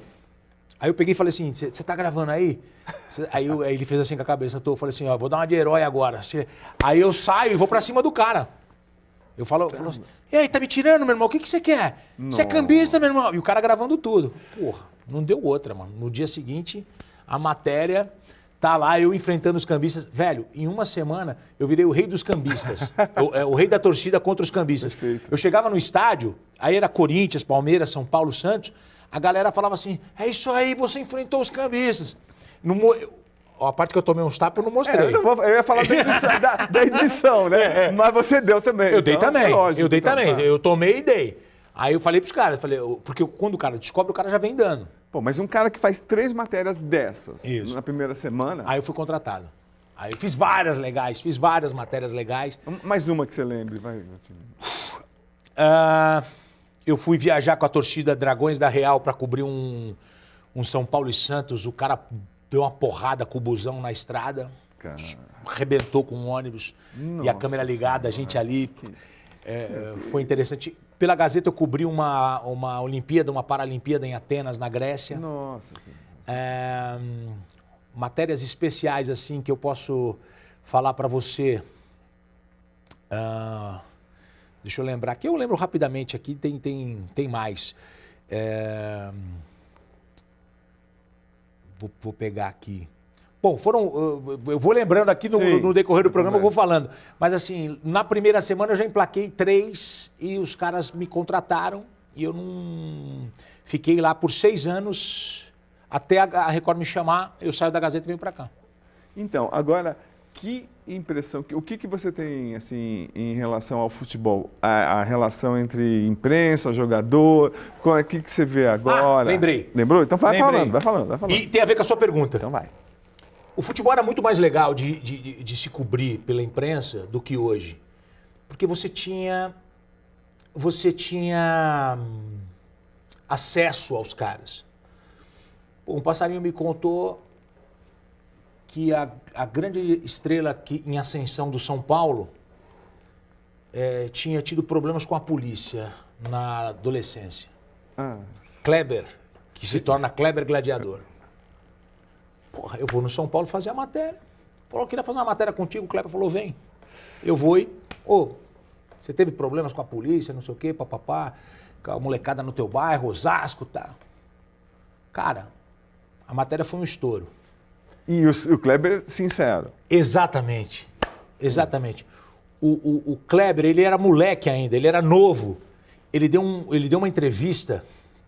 Aí eu peguei e falei assim, você tá gravando aí? Aí ele fez assim com a cabeça, eu falei assim, vou dar uma de herói agora. Aí eu saio e vou pra cima do cara. Eu falo assim, e aí, tá me tirando, meu irmão? O que você quer? Você é cambista, meu irmão? E o cara gravando tudo. Porra, não deu outra, mano. No dia seguinte, a matéria tá lá, eu enfrentando os cambistas. Velho, em uma semana, eu virei o rei dos cambistas. o rei da torcida contra os cambistas. Perfeito. Eu chegava no estádio, aí era Corinthians, Palmeiras, São Paulo, Santos. A galera falava assim, é isso aí, você enfrentou os cambistas. A parte que eu tomei uns tapas eu não mostrei. Eu ia falar da edição, né? Mas você deu também. Eu dei também, eu dei também. Eu tomei e dei. Aí eu falei pros caras, porque quando o cara descobre, o cara já vem dando. Pô, mas um cara que faz 3 matérias dessas na primeira semana... Aí eu fui contratado. Aí eu fiz várias legais, fiz várias matérias legais. Mais uma que você lembre, vai. Eu fui viajar com a torcida Dragões da Real para cobrir um São Paulo e Santos. O cara deu uma porrada com o busão na estrada. Cara. Arrebentou com um ônibus. Nossa, e a câmera ligada, a gente ali. Foi interessante. Pela Gazeta eu cobri uma Olimpíada, uma Paralimpíada em Atenas, na Grécia. Nossa. Matérias especiais assim que eu posso falar para você. Deixa eu lembrar, que eu lembro rapidamente aqui, tem mais. Vou pegar aqui. Bom, eu vou lembrando aqui no decorrer do programa, eu vou falando. Mas assim, na primeira semana eu já emplaquei 3 e os caras me contrataram e eu não... Fiquei lá por 6 anos, até a Record me chamar, eu saio da Gazeta e venho para cá. Então, agora... Que impressão, o que você tem assim em relação ao futebol? A relação entre imprensa, jogador, o que você vê agora? Lembrei. Lembrou? Então vai falando. E tem a ver com a sua pergunta. Então vai. O futebol era muito mais legal de se cobrir pela imprensa do que hoje. Porque você tinha acesso aos caras. Um passarinho me contou que a grande estrela em ascensão do São Paulo tinha tido problemas com a polícia na adolescência. Kleber, que se torna Kleber Gladiador. Porra, eu vou no São Paulo fazer a matéria. Falou, eu queria fazer uma matéria contigo, o Kleber falou, vem. Eu vou e, você teve problemas com a polícia, não sei o quê, papapá, com a molecada no teu bairro, Osasco, tá? Cara, a matéria foi um estouro. E o Kleber, sincero. Exatamente. O Kleber, ele era moleque ainda, ele era novo. Ele deu uma entrevista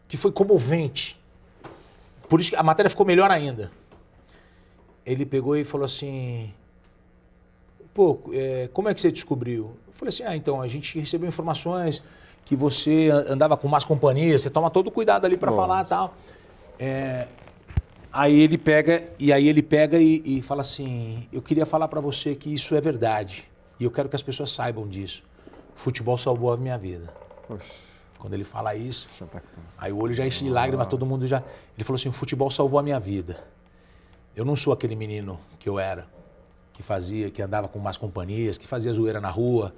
que foi comovente. Por isso que a matéria ficou melhor ainda. Ele pegou e falou assim, como é que você descobriu? Eu falei assim, então, a gente recebeu informações que você andava com más companhias, você toma todo cuidado ali para falar e tal. Aí ele pega e fala assim, eu queria falar para você que isso é verdade. E eu quero que as pessoas saibam disso. Futebol salvou a minha vida. Poxa. Quando ele fala isso, aí o olho já enche de lágrimas, todo mundo já... Ele falou assim, o futebol salvou a minha vida. Eu não sou aquele menino que eu era, que andava com más companhias, que fazia zoeira na rua.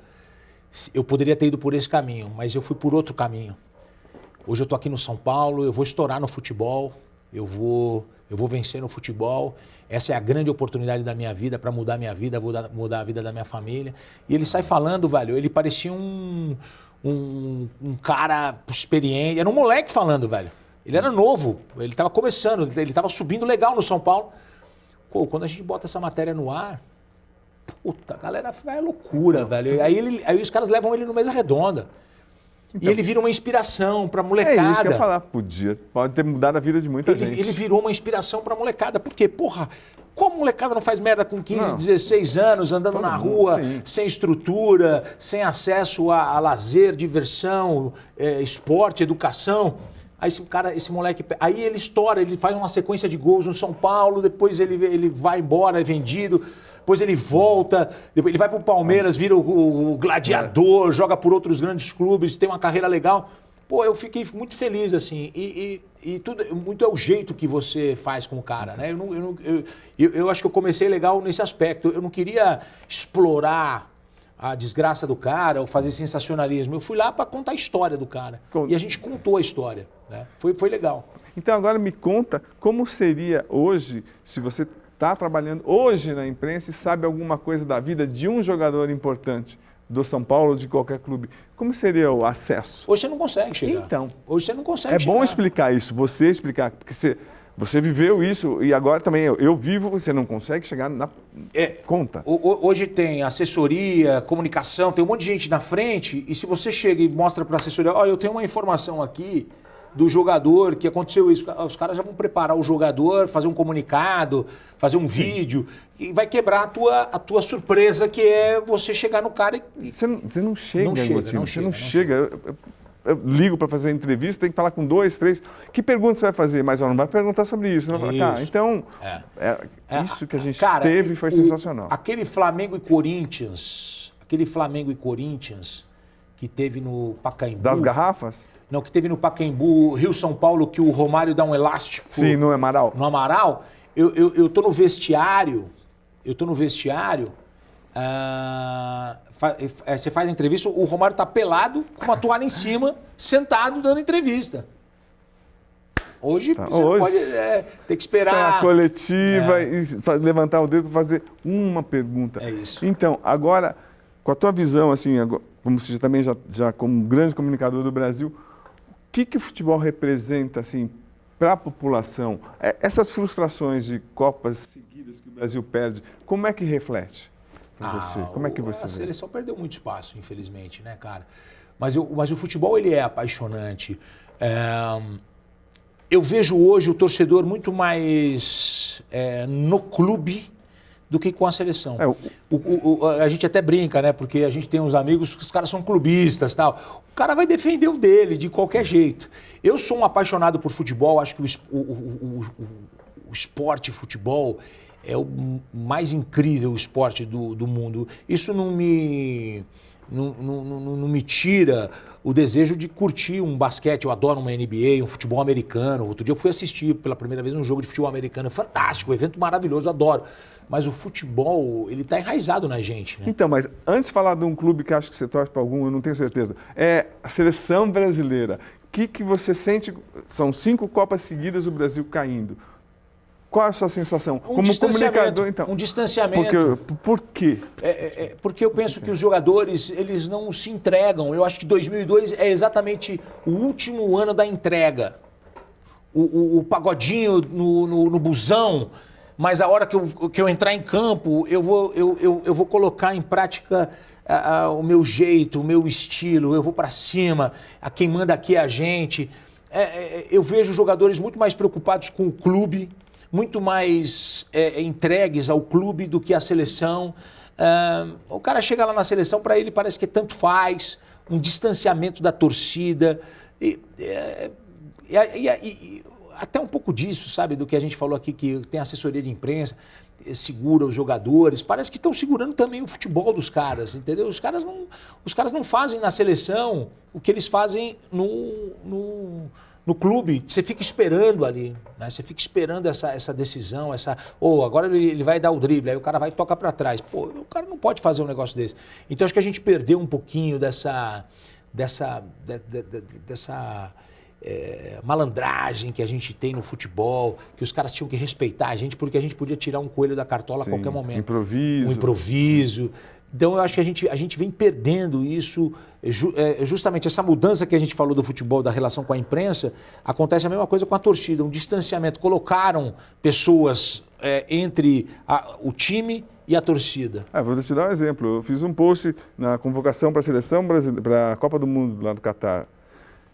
Eu poderia ter ido por esse caminho, mas eu fui por outro caminho. Hoje eu tô aqui no São Paulo, eu vou estourar no futebol, eu vou vencer no futebol. Essa é a grande oportunidade da minha vida para mudar a minha vida, mudar a vida da minha família. E ele sai falando, velho, ele parecia um cara experiente, era um moleque falando, velho. Ele era novo, ele estava começando, ele estava subindo legal no São Paulo. Pô, quando a gente bota essa matéria no ar, puta, a galera é loucura, velho. Aí os caras levam ele no Mesa Redonda. Então, e ele vira uma inspiração pra molecada. É isso que eu ia falar, pode ter mudado a vida de muita gente. Ele virou uma inspiração pra molecada. Por quê? Porra, qual molecada não faz merda com 15, 16 anos, andando na rua, sem estrutura, sem acesso a lazer, diversão, esporte, educação? Aí esse moleque, aí ele estoura, ele faz uma sequência de gols no São Paulo, depois ele vai embora, é vendido, depois ele volta, depois ele vai pro Palmeiras, vira o gladiador, joga por outros grandes clubes, tem uma carreira legal. Pô, eu fiquei muito feliz, assim, e tudo, muito é o jeito que você faz com o cara, né? Eu acho que eu comecei legal nesse aspecto, eu não queria explorar a desgraça do cara ou fazer sensacionalismo. Eu fui lá para contar a história do cara. E a gente contou a história, né? Foi legal. Então agora me conta como seria hoje, se você está trabalhando hoje na imprensa e sabe alguma coisa da vida de um jogador importante do São Paulo ou de qualquer clube, como seria o acesso? Hoje você não consegue chegar. Então, hoje você não consegue chegar. É bom chegar. explicar isso, você explicar, porque você viveu isso e agora também eu vivo, você não consegue chegar na conta. Hoje tem assessoria, comunicação, tem um monte de gente na frente e se você chega e mostra para a assessoria, olha, eu tenho uma informação aqui do jogador, que aconteceu isso, os caras já vão preparar o jogador, fazer um comunicado, fazer um vídeo e vai quebrar a tua surpresa, que é você chegar no cara e... Você não chega, Gotinho, você não chega. Eu ligo para fazer a entrevista, tem que falar com 2, 3. Que pergunta você vai fazer? Mas não vai perguntar sobre isso. Não vai falar, tá, então, isso que a gente teve foi sensacional. Aquele Flamengo e Corinthians que teve no Pacaembu. Das garrafas? Não, que teve no Pacaembu, Rio-São Paulo, que o Romário dá um elástico. Sim, no Amaral. No Amaral. Eu tô no vestiário. Você faz a entrevista, o Romário tá pelado, com uma toalha em cima, sentado, dando entrevista. Hoje você não pode ter que esperar. A coletiva e levantar o dedo para fazer uma pergunta. É isso. Então, agora, com a tua visão, assim, como você também já como um grande comunicador do Brasil, o que o futebol representa, assim, para a população? Essas frustrações de Copas seguidas que o Brasil perde, como é que reflete? Você? Como é que você vê? A seleção perdeu muito espaço, infelizmente, né, cara? Mas o futebol, ele é apaixonante. Eu vejo hoje o torcedor muito mais no clube do que com a seleção. A gente até brinca, né? Porque a gente tem uns amigos que os caras são clubistas e tal. O cara vai defender o dele de qualquer jeito. Eu sou um apaixonado por futebol, acho que o esporte futebol é o mais incrível esporte do mundo. Isso não me tira o desejo de curtir um basquete. Eu adoro uma NBA, um futebol americano. Outro dia eu fui assistir pela primeira vez um jogo de futebol americano. Fantástico, um evento maravilhoso, eu adoro. Mas o futebol, ele está enraizado na gente, né? Então, mas antes de falar de um clube que acho que você torce para algum, eu não tenho certeza, é a seleção brasileira. O que você sente? São 5 Copas seguidas o Brasil caindo. Qual é a sua sensação? Um Como distanciamento, comunicador, então. um distanciamento. Por quê? Porque eu penso que os jogadores, eles não se entregam. Eu acho que 2002 é exatamente o último ano da entrega. O pagodinho no busão, mas a hora que eu entrar em campo, eu vou colocar em prática o meu jeito, o meu estilo, eu vou para cima, quem manda aqui é a gente. Eu vejo jogadores muito mais preocupados com o clube, muito mais entregues ao clube do que à seleção. O cara chega lá na seleção, para ele parece que tanto faz, um distanciamento da torcida. E até um pouco disso, sabe, do que a gente falou aqui, que tem assessoria de imprensa, segura os jogadores, parece que estão segurando também o futebol dos caras, entendeu? Os caras não fazem na seleção o que eles fazem no clube. Você fica esperando ali, né? Você fica esperando essa decisão, agora ele vai dar o drible, aí o cara vai e toca para trás. Pô, o cara não pode fazer um negócio desse. Então acho que a gente perdeu um pouquinho dessa malandragem que a gente tem no futebol, que os caras tinham que respeitar a gente porque a gente podia tirar um coelho da cartola a qualquer momento. Improviso. Um improviso. Então eu acho que a gente vem perdendo isso, justamente essa mudança que a gente falou do futebol, da relação com a imprensa, acontece a mesma coisa com a torcida, um distanciamento. Colocaram pessoas entre o time e a torcida. Vou te dar um exemplo. Eu fiz um post na convocação para a seleção brasileira, para a Copa do Mundo lá no Catar.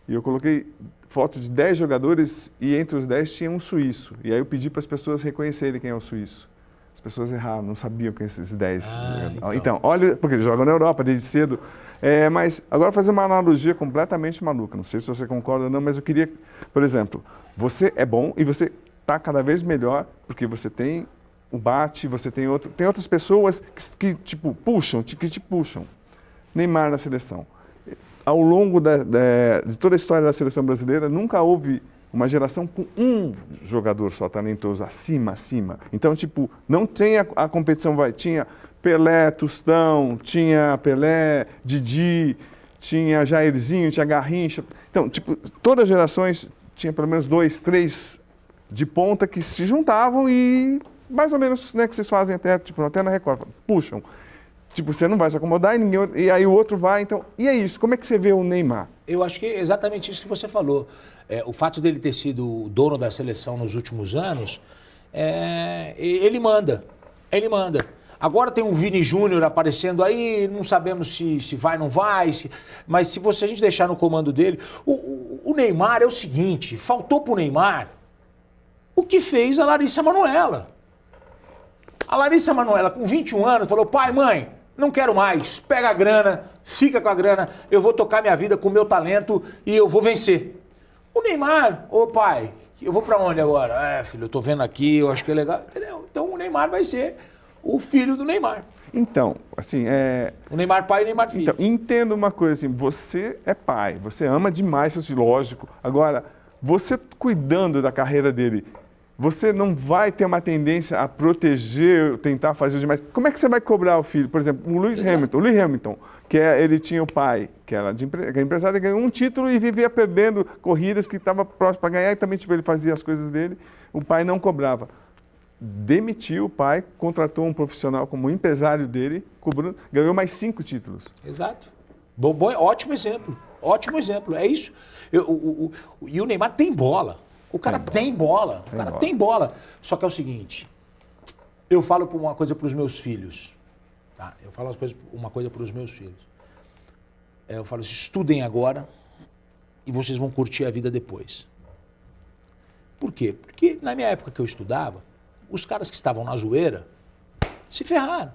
E eu coloquei fotos de 10 jogadores e entre os 10 tinha um suíço. E aí eu pedi para as pessoas reconhecerem quem é o suíço. As pessoas erraram, não sabiam quem esses 10 jogadores. Então, olha, porque eles jogam na Europa desde cedo. Mas agora fazer uma analogia completamente maluca. Não sei se você concorda ou não, mas eu queria, por exemplo, você é bom e você está cada vez melhor porque você tem o Bate, você tem outras pessoas que tipo, que te puxam. Neymar na seleção. Ao longo de toda a história da seleção brasileira, nunca houve uma geração com um jogador só talentoso, acima. Então, tipo, não tem a competição, tinha Pelé, Tostão, tinha Pelé, Didi, tinha Jairzinho, tinha Garrincha. Então, tipo, todas as gerações tinha pelo menos 2, 3 de ponta que se juntavam e mais ou menos, né, que vocês fazem até na Record, puxam. Tipo, você não vai se acomodar e aí o outro vai, então... E é isso, como é que você vê o Neymar? Eu acho que é exatamente isso que você falou. O fato dele ter sido o dono da seleção nos últimos anos, ele manda. Agora tem um Vini Júnior aparecendo aí, não sabemos se vai ou não vai, mas se a gente deixar no comando dele... O Neymar é o seguinte, faltou pro Neymar o que fez a Larissa Manoela. A Larissa Manoela, com 21 anos, falou, pai, mãe, não quero mais, pega a grana, fica com a grana, eu vou tocar minha vida com o meu talento e eu vou vencer. O Neymar, pai, eu vou pra onde agora? Filho, eu tô vendo aqui, eu acho que é legal, entendeu? Então o Neymar vai ser o filho do Neymar. Então, assim, o Neymar pai e o Neymar filho. Então, entenda uma coisa, assim, você é pai, você ama demais seu filho, lógico. Agora, você cuidando da carreira dele, você não vai ter uma tendência a proteger, tentar fazer demais. Como é que você vai cobrar o filho? Por exemplo, o Lewis Hamilton, ele tinha o pai, que era empresário, ganhou um título e vivia perdendo corridas que estava próximo para ganhar e também ele fazia as coisas dele. O pai não cobrava. Demitiu o pai, contratou um profissional como empresário dele, ganhou mais 5 títulos. Exato. Ótimo exemplo. É isso. E o Neymar tem bola. O cara tem bola. Tem bola. Só que é o seguinte, eu falo uma coisa para os meus filhos. Tá? Eu falo uma coisa para os meus filhos. Eu falo assim, estudem agora e vocês vão curtir a vida depois. Por quê? Porque na minha época que eu estudava, os caras que estavam na zoeira se ferraram.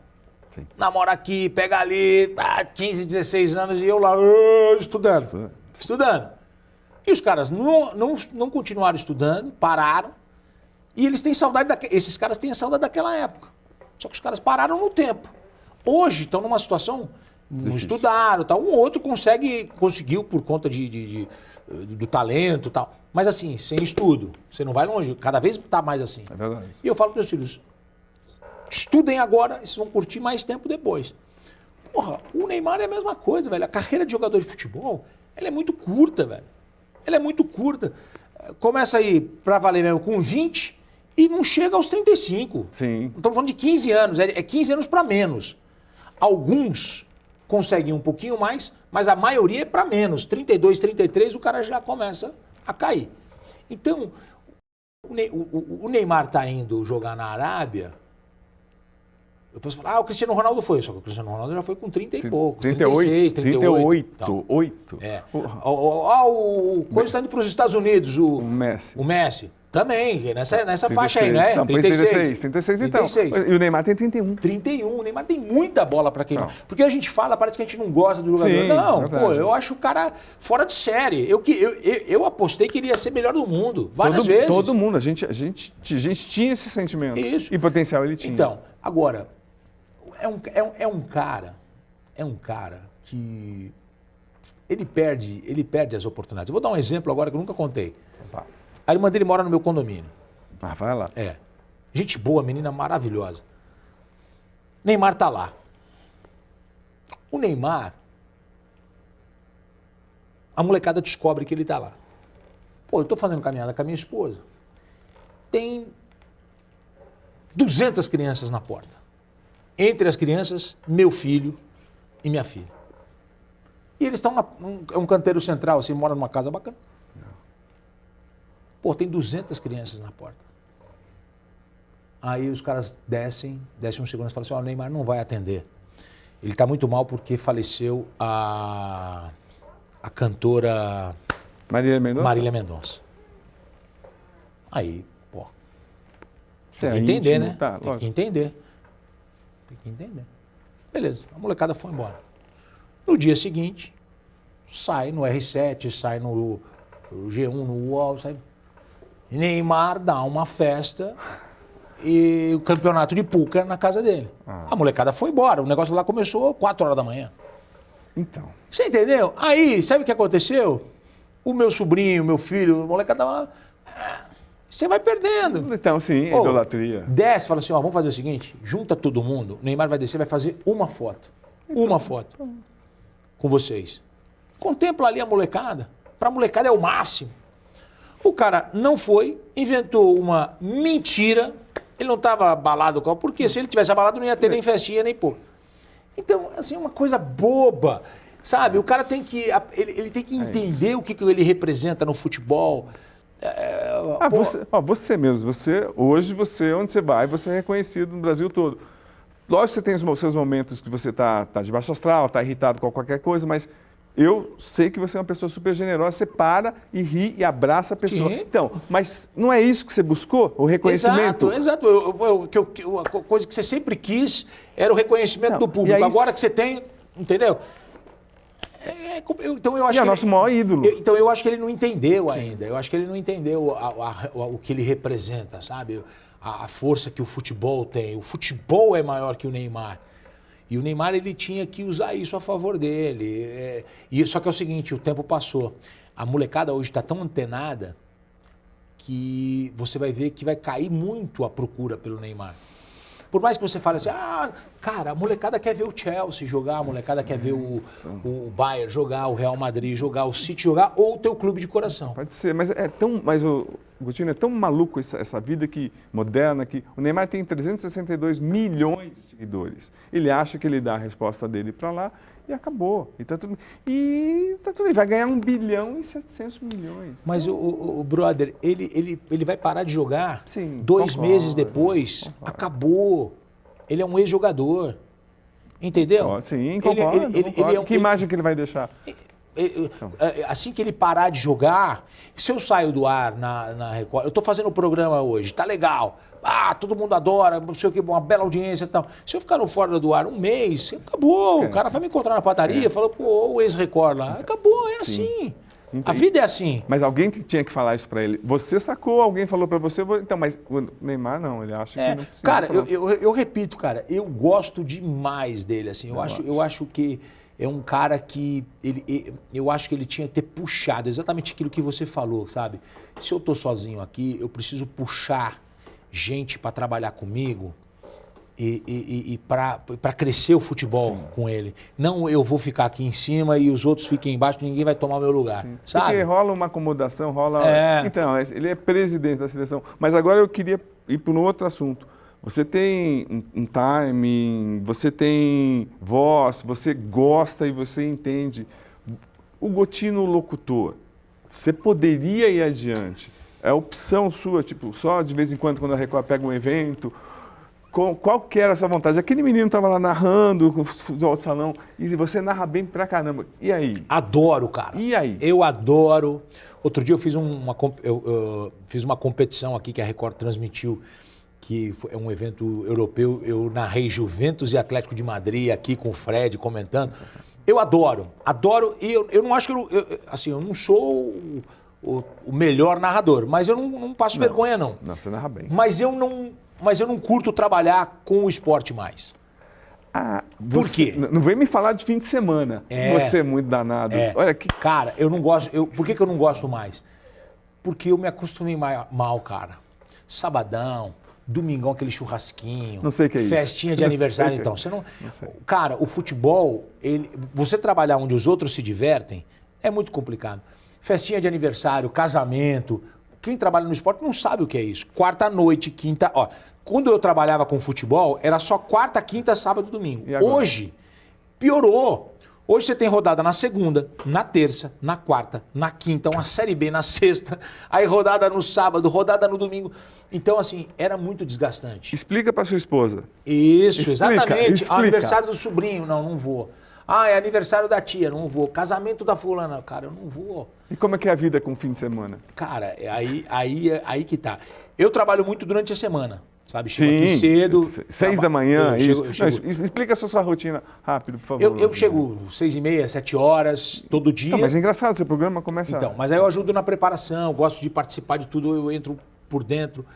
Sim. Namora aqui, pega ali, 15, 16 anos e eu lá estudando. E os caras não continuaram estudando, pararam, e eles têm saudade esses caras têm saudade daquela época. Só que os caras pararam no tempo. Hoje estão numa situação, não estudaram, tal. Um outro conseguiu por conta do talento e tal. Mas assim, sem estudo, você não vai longe, cada vez está mais assim. É verdade. E eu falo para meus filhos, estudem agora, vocês vão curtir mais tempo depois. Porra, o Neymar é a mesma coisa, velho. A carreira de jogador de futebol, ela é muito curta, velho. Ela é muito curta. Começa aí, pra valer mesmo, com 20 e não chega aos 35. Sim. Estamos falando de 15 anos, é 15 anos para menos. Alguns conseguem um pouquinho mais, mas a maioria é para menos. 32, 33, o cara já começa a cair. Então, o Neymar está indo jogar na Arábia. Eu posso falar, o Cristiano Ronaldo foi. Só que o Cristiano Ronaldo já foi com 30 e poucos. 36, 38. 38. É. O coisa está indo para os Estados Unidos. O Messi. O Messi. Também, nessa 36. faixa aí, não é? Não, 36 então. 36. E o Neymar tem 31. 31. O Neymar tem muita bola para queimar. Não. Porque a gente fala, parece que a gente não gosta do jogador. Sim, não, verdade. pô, eu acho o cara fora de série. Eu apostei que ele ia ser melhor do mundo, várias vezes. Todo mundo, a gente tinha esse sentimento. Isso. E potencial ele tinha. Então, agora, é um cara que ele perde as oportunidades. Eu vou dar um exemplo agora que eu nunca contei. Opa. A irmã dele mora no meu condomínio. Ah, vai lá. É. Gente boa, menina maravilhosa. Neymar tá lá. O Neymar, a molecada descobre que ele tá lá. Pô, eu tô fazendo caminhada com a minha esposa. Tem 200 crianças na porta. Entre as crianças, meu filho e minha filha. E eles estão é um canteiro central, assim, mora numa casa bacana. Pô, tem 200 crianças na porta. Aí os caras descem um segundo e falam assim, o Neymar não vai atender. Ele está muito mal porque faleceu a cantora Marília Mendonça. Aí, pô, tem que entender, né? Tá, tem que entender. Tem que entender. Beleza, a molecada foi embora. No dia seguinte, sai no R7, sai no G1, no UOL, sai... Neymar dá uma festa e o campeonato de púquer na casa dele. A molecada foi embora. O negócio lá começou 4 horas da manhã. Então. Você entendeu? Aí, sabe o que aconteceu? O meu sobrinho, meu filho, a molecada tava lá. Você vai perdendo. Então, sim, idolatria. Desce, fala assim, ó, vamos fazer o seguinte, junta todo mundo, o Neymar vai descer, vai fazer uma foto. Uma foto. Com vocês. Contempla ali a molecada. Pra molecada é o máximo. O cara não foi, inventou uma mentira. Ele não estava abalado, porque se ele tivesse abalado não ia ter nem festinha, nem pô. Então, assim, uma coisa boba, sabe? O cara tem que, ele tem que entender o que ele representa no futebol. Você mesmo, hoje, onde você vai, você é reconhecido no Brasil todo. Lógico que você tem os seus momentos que você tá de baixo astral, tá irritado com qualquer coisa, mas... Eu sei que você é uma pessoa super generosa, você para e ri e abraça a pessoa. Sim. Então, mas não é isso que você buscou? O reconhecimento? Exato. A coisa que você sempre quis era o reconhecimento do público. Aí, agora que você tem, entendeu? Então eu acho é o nosso maior ídolo. Então eu acho que ele não entendeu ainda. Eu acho que ele não entendeu o que ele representa, sabe? A força que o futebol tem. O futebol é maior que o Neymar. E o Neymar, ele tinha que usar isso a favor dele. Só que é o seguinte, o tempo passou. A molecada hoje está tão antenada que você vai ver que vai cair muito a procura pelo Neymar. Por mais que você fale assim, cara, a molecada quer ver o Chelsea jogar, a molecada quer ver o Bayern jogar, o Real Madrid jogar, o City jogar, ou o teu clube de coração. Pode ser, mas o Coutinho, é tão maluco essa vida moderna que o Neymar tem 362 milhões de seguidores. Ele acha que ele dá a resposta dele para lá e acabou. E tá tudo bem, vai ganhar 1 bilhão e 700 milhões. Mas o brother, ele vai parar de jogar. Sim, 2 concordo, meses depois, acabou. Ele é um ex-jogador. Entendeu? Sim, concordo. Que imagem que ele vai deixar? Assim que ele parar de jogar, se eu saio do ar na Record, eu estou fazendo o programa hoje, tá legal, todo mundo adora, não sei o que, uma bela audiência e tal. Se eu ficar no fora do ar 1 mês, acabou. O cara vai me encontrar na padaria, fala, pô, o ex-Record lá, acabou, é assim. Entendi. A vida é assim. Mas alguém tinha que falar isso para ele. Você sacou, alguém falou para você, então, mas o Neymar não, ele acha que não precisa. Cara, eu repito, cara, eu gosto demais dele, assim, eu acho que é um cara que, eu acho que ele tinha que ter puxado exatamente aquilo que você falou, sabe? Se eu tô sozinho aqui, eu preciso puxar gente para trabalhar comigo e para crescer o futebol com ele. Não eu vou ficar aqui em cima e os outros fiquem embaixo, ninguém vai tomar meu lugar, sabe? Porque rola uma acomodação, Então, ele é presidente da seleção. Mas agora eu queria ir para um outro assunto. Você tem um timing, você tem voz, você gosta e você entende. O Gotino locutor, você poderia ir adiante. É opção sua, tipo, só de vez em quando a Record pega um evento. Qual que era a sua vontade? Aquele menino estava lá narrando com o futebol de salão e você narra bem pra caramba. E aí? Adoro, cara. E aí? Eu adoro. Outro dia eu fiz fiz uma competição aqui que a Record transmitiu, que é um evento europeu. Eu narrei Juventus e Atlético de Madrid aqui com o Fred comentando. Eu adoro. Adoro. E eu não acho que assim, eu não sou o melhor narrador, mas eu não passo vergonha, não. Não, você narra bem. Mas eu não curto trabalhar com o esporte mais. Por quê? Não vem me falar de fim de semana. Você é muito danado. Olha que... Cara, eu não gosto. Por que eu não gosto mais? Porque eu me acostumei mal, cara. Sabadão, domingão, aquele churrasquinho. Não sei o que é isso. Festinha de aniversário, então. Você não cara, o futebol, você trabalhar onde os outros se divertem é muito complicado. Festinha de aniversário, casamento. Quem trabalha no esporte não sabe o que é isso. Quarta noite, quinta... Ó, quando eu trabalhava com futebol, era só quarta, quinta, sábado e domingo. Hoje, piorou. Hoje você tem rodada na segunda, na terça, na quarta, na quinta, uma Série B na sexta, aí rodada no sábado, rodada no domingo. Então, assim, era muito desgastante. Explica para sua esposa. Isso, exatamente. Explica. Aniversário do sobrinho, não vou. É aniversário da tia, não vou. Casamento da fulana, cara, eu não vou. E como é que é a vida com o fim de semana? Cara, aí que tá. Eu trabalho muito durante a semana, sabe? Chego aqui cedo. 6 da manhã, isso. Eu chego... Não, explica a sua rotina rápido, por favor. Eu chego 6h30, 7 horas, todo dia. Não, mas é engraçado, seu programa começa... Então, mas aí eu ajudo na preparação, gosto de participar de tudo, eu entro por dentro.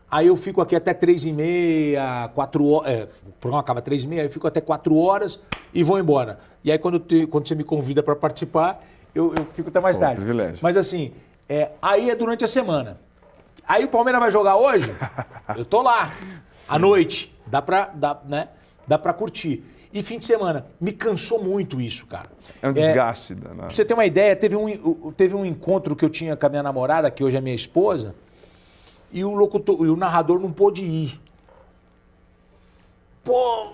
Aí eu fico aqui até 3h30, 4 horas. O programa acaba 3h30, aí eu fico até 4 horas e vou embora. E aí quando você me convida para participar, eu fico até mais tarde. Privilégio. Mas assim, aí é durante a semana. Aí o Palmeiras vai jogar hoje, eu tô lá, à noite. Dá pra curtir. E fim de semana. Me cansou muito isso, cara. É um desgaste. Pra você ter uma ideia, teve um encontro que eu tinha com a minha namorada, que hoje é minha esposa, e o narrador não pôde ir. Pô,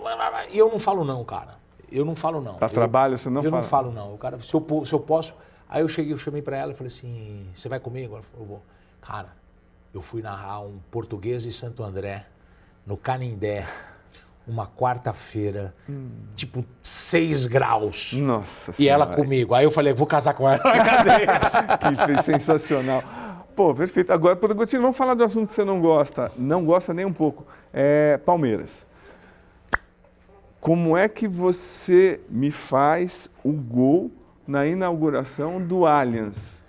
e eu não falo não, cara. Eu não falo não. Para trabalho você não fala? Eu não falo não. O cara, se eu posso... Aí eu chamei para ela e falei assim, você vai comigo? Ela falou, eu vou. Cara, eu fui narrar um Português e Santo André, no Canindé, uma quarta-feira, tipo 6 graus. Nossa E senhora. ela comigo. Aí eu falei, vou casar com ela. Eu casei. Que foi sensacional. Pô, perfeito. Agora, Gotino, vamos falar do assunto que você não gosta. Não gosta nem um pouco. Palmeiras. Como é que você me faz o gol na inauguração do Allianz?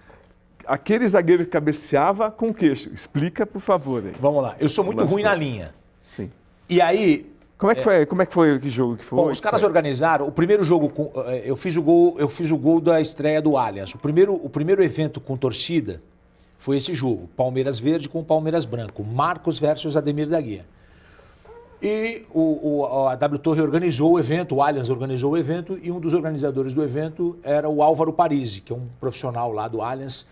Aquele zagueiro que cabeceava com o queixo. Explica, por favor. Aí. Vamos lá. Eu sou muito ruim na linha. Sim. E aí... Como é que foi? Como é que foi? Que jogo que foi? Bom, os caras organizaram. O primeiro jogo, eu fiz o gol da estreia do Allianz. O primeiro evento com torcida foi esse jogo. Palmeiras Verde com Palmeiras Branco. Marcos versus Ademir da Guia. E a W Torre organizou o evento, o Allianz organizou o evento, e um dos organizadores do evento era o Álvaro Parisi, que é um profissional lá do Allianz,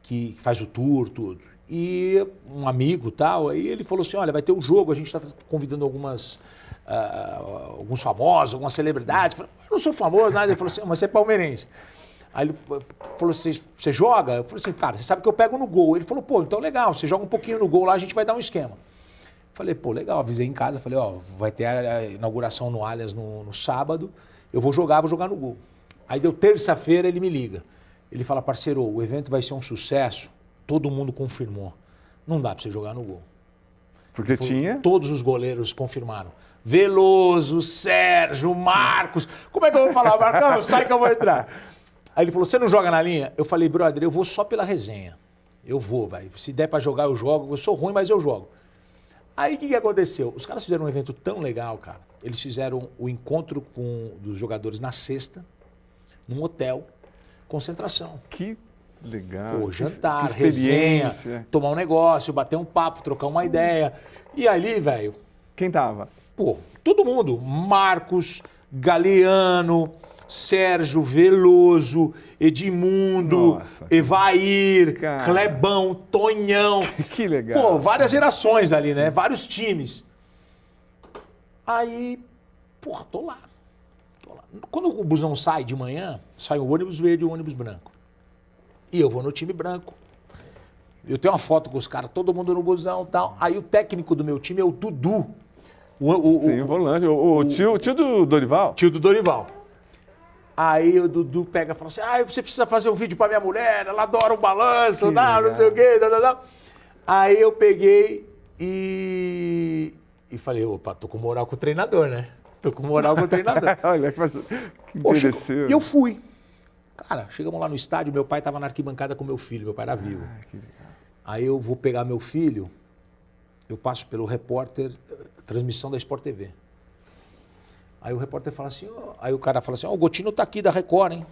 que faz o tour, tudo. E um amigo tal, aí ele falou assim, olha, vai ter um jogo, a gente está convidando alguns famosos, algumas celebridades. Eu não sou famoso, nada. Ele falou assim, mas você é palmeirense. Aí ele falou assim, você joga? Eu falei assim, cara, você sabe que eu pego no gol. Ele falou, pô, então legal, você joga um pouquinho no gol lá, a gente vai dar um esquema. Falei, pô, legal, avisei em casa, falei, ó, vai ter a inauguração no Allianz no sábado, eu vou jogar no gol. Aí deu terça-feira, ele me liga. Ele fala, parceiro, o evento vai ser um sucesso, todo mundo confirmou. Não dá pra você jogar no gol. Porque tinha? Todos os goleiros confirmaram. Veloso, Sérgio, Marcos. Como é que eu vou falar, Marcão? Sai que eu vou entrar. Aí ele falou, você não joga na linha? Eu falei, brother, eu vou só pela resenha. Eu vou, velho. Se der pra jogar, eu jogo. Eu sou ruim, mas eu jogo. Aí o que aconteceu? Os caras fizeram um evento tão legal, cara. Eles fizeram o encontro dos jogadores na sexta, num hotel, concentração. Que legal. Pô, jantar, que resenha, tomar um negócio, bater um papo, trocar uma ideia. E ali, velho... Quem tava? Pô, todo mundo. Marcos, Galeano, Sérgio, Veloso, Edmundo, Nossa, Evair, cara. Clebão, Tonhão. Que legal. Pô, várias gerações ali, né? Vários times. Aí, porra, tô lá. Quando o busão sai de manhã, sai o ônibus verde e o ônibus branco. E eu vou no time branco. Eu tenho uma foto com os caras, todo mundo no busão e tal. Aí o técnico do meu time é o Dudu. Sim, o volante. O tio do Dorival? Tio do Dorival. Aí o Dudu pega e fala assim, você precisa fazer um vídeo pra minha mulher, ela adora o balanço, não sei o quê, Aí eu peguei e falei, opa, tô com moral com o treinador, né? Tô com moral com o treinador. Olha, que Poxa, interessante. e eu fui. Cara, chegamos lá no estádio, meu pai tava na arquibancada com meu filho, meu pai era vivo. Aí eu vou pegar meu filho, eu passo pelo repórter, transmissão da Sport TV. Aí o repórter fala assim, aí o cara fala assim, o Gotino tá aqui da Record, hein?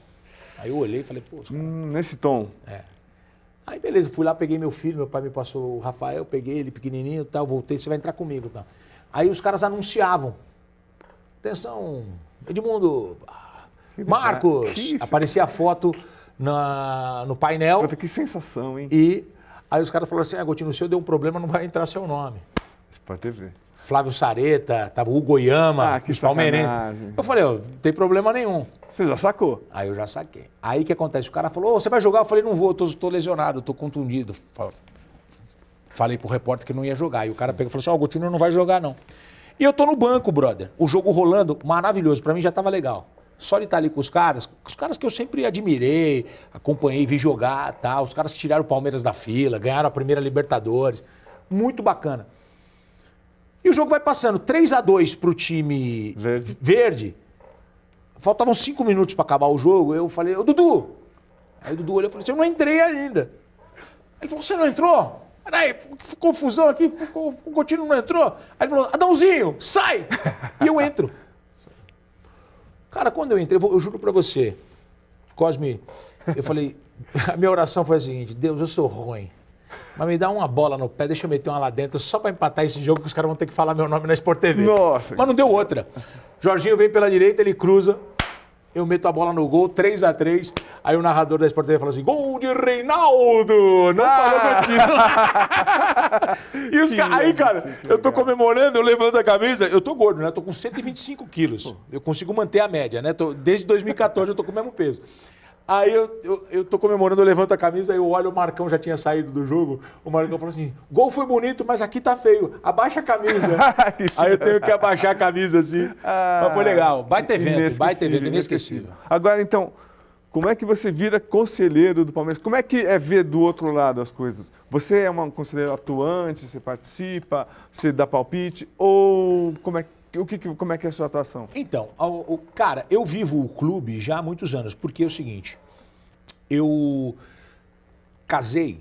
Aí eu olhei e falei, pô, nesse tom. Aí beleza, fui lá, peguei meu filho, meu pai me passou o Rafael, peguei ele pequenininho e tal, voltei, você vai entrar comigo e tal. Aí os caras anunciavam, atenção, Edmundo, Marcos, aparecia a foto no painel. Puta, que sensação, hein? E aí os caras falaram assim, Gotino, o senhor deu um problema, não vai entrar seu nome. Sport TV. Flávio Sareta, tava o Hugo Oyama, os palmeirenses. Eu falei, não tem problema nenhum. Você já sacou? Aí eu já saquei. Aí o que acontece? O cara falou, você vai jogar? Eu falei, não vou, tô lesionado, tô contundido. Falei pro repórter que não ia jogar. E o cara pegou e falou assim, o Gotino não vai jogar, não. E eu tô no banco, brother. O jogo rolando, maravilhoso. Pra mim já tava legal. Só de estar ali com os caras que eu sempre admirei, acompanhei, vi jogar, tal. Os caras que tiraram o Palmeiras da fila, ganharam a primeira Libertadores. Muito bacana. E o jogo vai passando 3-2 pro time verde. Faltavam 5 minutos para acabar o jogo. Eu falei, ô Dudu. Aí o Dudu olhou e falou assim, eu não entrei ainda. Ele falou, você não entrou? Peraí, que confusão aqui, o Gotino não entrou. Aí ele falou, Adãozinho, sai! E eu entro. Cara, quando eu entrei, eu juro para você, Cosme, eu falei, a minha oração foi a seguinte, Deus, eu sou ruim. Mas me dá uma bola no pé, deixa eu meter uma lá dentro, só pra empatar esse jogo que os caras vão ter que falar meu nome na Sport TV. Nossa. Mas não deu outra. Jorginho vem pela direita, ele cruza, eu meto a bola no gol, 3-3. Aí o narrador da Sport TV fala assim, gol de Reinaldo! Não falou Gotino. E os caras, aí, cara, eu tô comemorando, eu levanto a camisa, eu tô gordo, né? Eu tô com 125 quilos. Eu consigo manter a média, né? Desde 2014 eu tô com o mesmo peso. Aí eu tô comemorando, eu levanto a camisa, aí eu olho, o Marcão já tinha saído do jogo, o Marcão falou assim, gol foi bonito, mas aqui tá feio, abaixa a camisa. Aí eu tenho que abaixar a camisa assim, mas foi legal, baita evento, inesquecível. Agora então, como é que você vira conselheiro do Palmeiras? Como é que é ver do outro lado as coisas? Você é um conselheiro atuante, você participa, você dá palpite, ou como é que é a sua atuação? Então, cara, eu vivo o clube já há muitos anos, porque é o seguinte, eu casei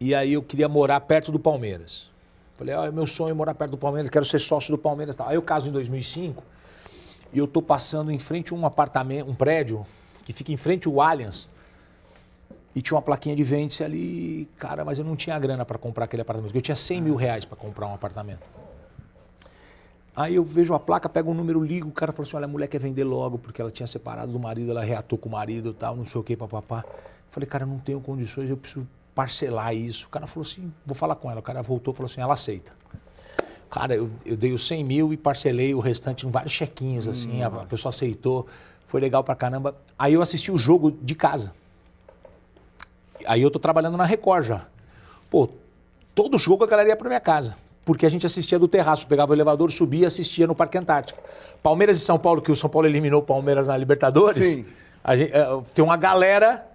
e aí eu queria morar perto do Palmeiras. Falei, meu sonho é morar perto do Palmeiras, quero ser sócio do Palmeiras e tal. Aí eu caso em 2005 e eu tô passando em frente a um apartamento, um prédio que fica em frente ao Allianz e tinha uma plaquinha de vende-se ali, cara, mas eu não tinha grana para comprar aquele apartamento, porque eu tinha 100 mil reais para comprar um apartamento. Aí eu vejo a placa, pego um número, ligo, o cara falou assim, olha, a mulher quer vender logo, porque ela tinha separado do marido, ela reatou com o marido e tal, não sei o que, papapá. Falei, cara, eu não tenho condições, eu preciso parcelar isso. O cara falou assim, vou falar com ela. O cara voltou e falou assim, ela aceita. Cara, eu dei os 100 mil e parcelei o restante em vários chequinhos, assim, a pessoa aceitou, foi legal pra caramba. Aí eu assisti o jogo de casa. Aí eu tô trabalhando na Record já. Pô, todo jogo a galera ia pra minha casa. Porque a gente assistia do terraço, pegava o elevador, subia e assistia no Parque Antártico. Palmeiras e São Paulo, que o São Paulo eliminou o Palmeiras na Libertadores. Sim. Tem uma galera